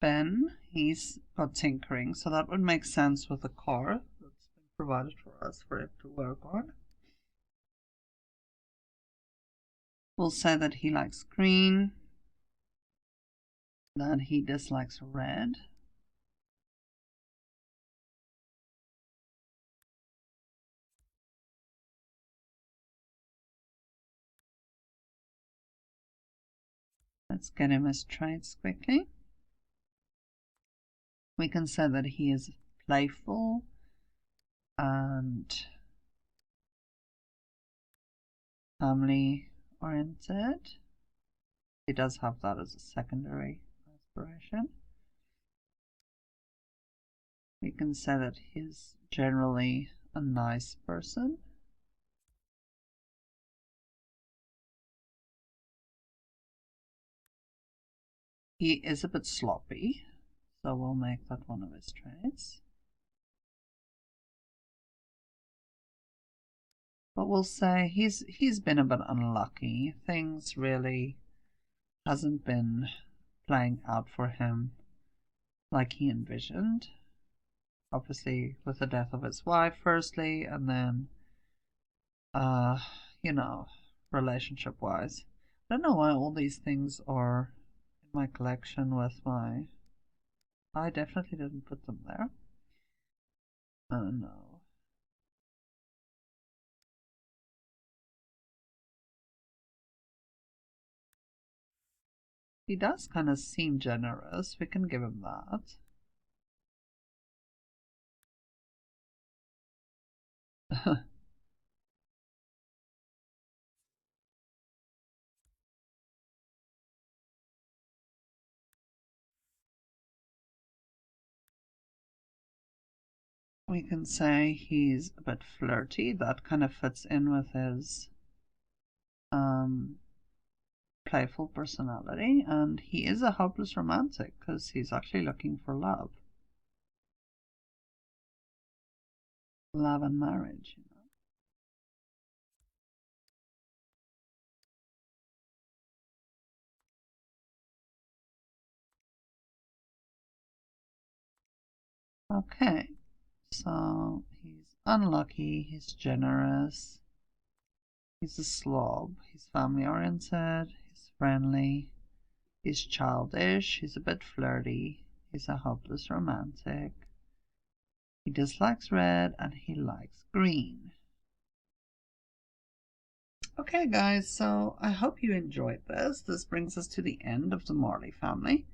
Ben. He's got tinkering, so that would make sense with the car that's been provided for us for it to work on. We'll say that he likes green, that he dislikes red. Let's get him his traits quickly. We can say that he is playful and family oriented. He does have that as a secondary aspiration. We can say that he's generally a nice person. He is a bit sloppy, so we'll make that one of his traits. But we'll say he's been a bit unlucky. Things really hasn't been playing out for him like he envisioned. Obviously with the death of his wife firstly, and then relationship wise. I don't know why all these things are in my collection with I definitely didn't put them there. Oh no. He does kind of seem generous. We can give him that. We can say he's a bit flirty. That kind of fits in with his playful personality. And he is a hopeless romantic because he's actually looking for love. Love and marriage. Okay, so he's unlucky, he's generous, he's a slob, he's family oriented, he's friendly, he's childish, he's a bit flirty, he's a hopeless romantic, he dislikes red, and he likes green. Okay guys, so I hope you enjoyed this. This brings us to the end of the Marley family.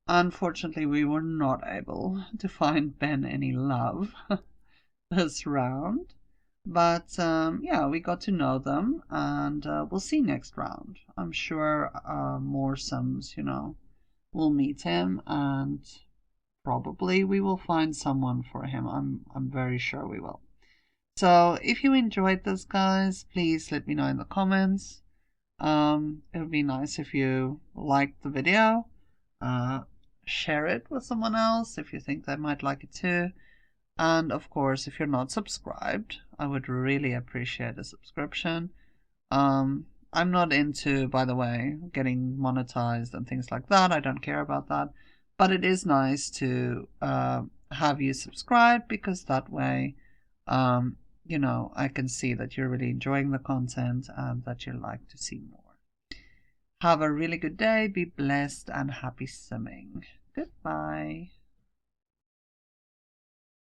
Unfortunately, we were not able to find Ben any love this round. But yeah, we got to know them, and we'll see next round. I'm sure more Sims, will meet him, and probably we will find someone for him. I'm very sure we will. So if you enjoyed this, guys, please let me know in the comments. It would be nice if you liked the video. Share it with someone else if you think they might like it too. And of course, if you're not subscribed, I would really appreciate a subscription. I I'm not into, by the way, getting monetized and things like that. I don't care about that. But it is nice to have you subscribe, because that way, I can see that you're really enjoying the content and that you like to see more. Have a really good day, be blessed, and happy simming. Goodbye.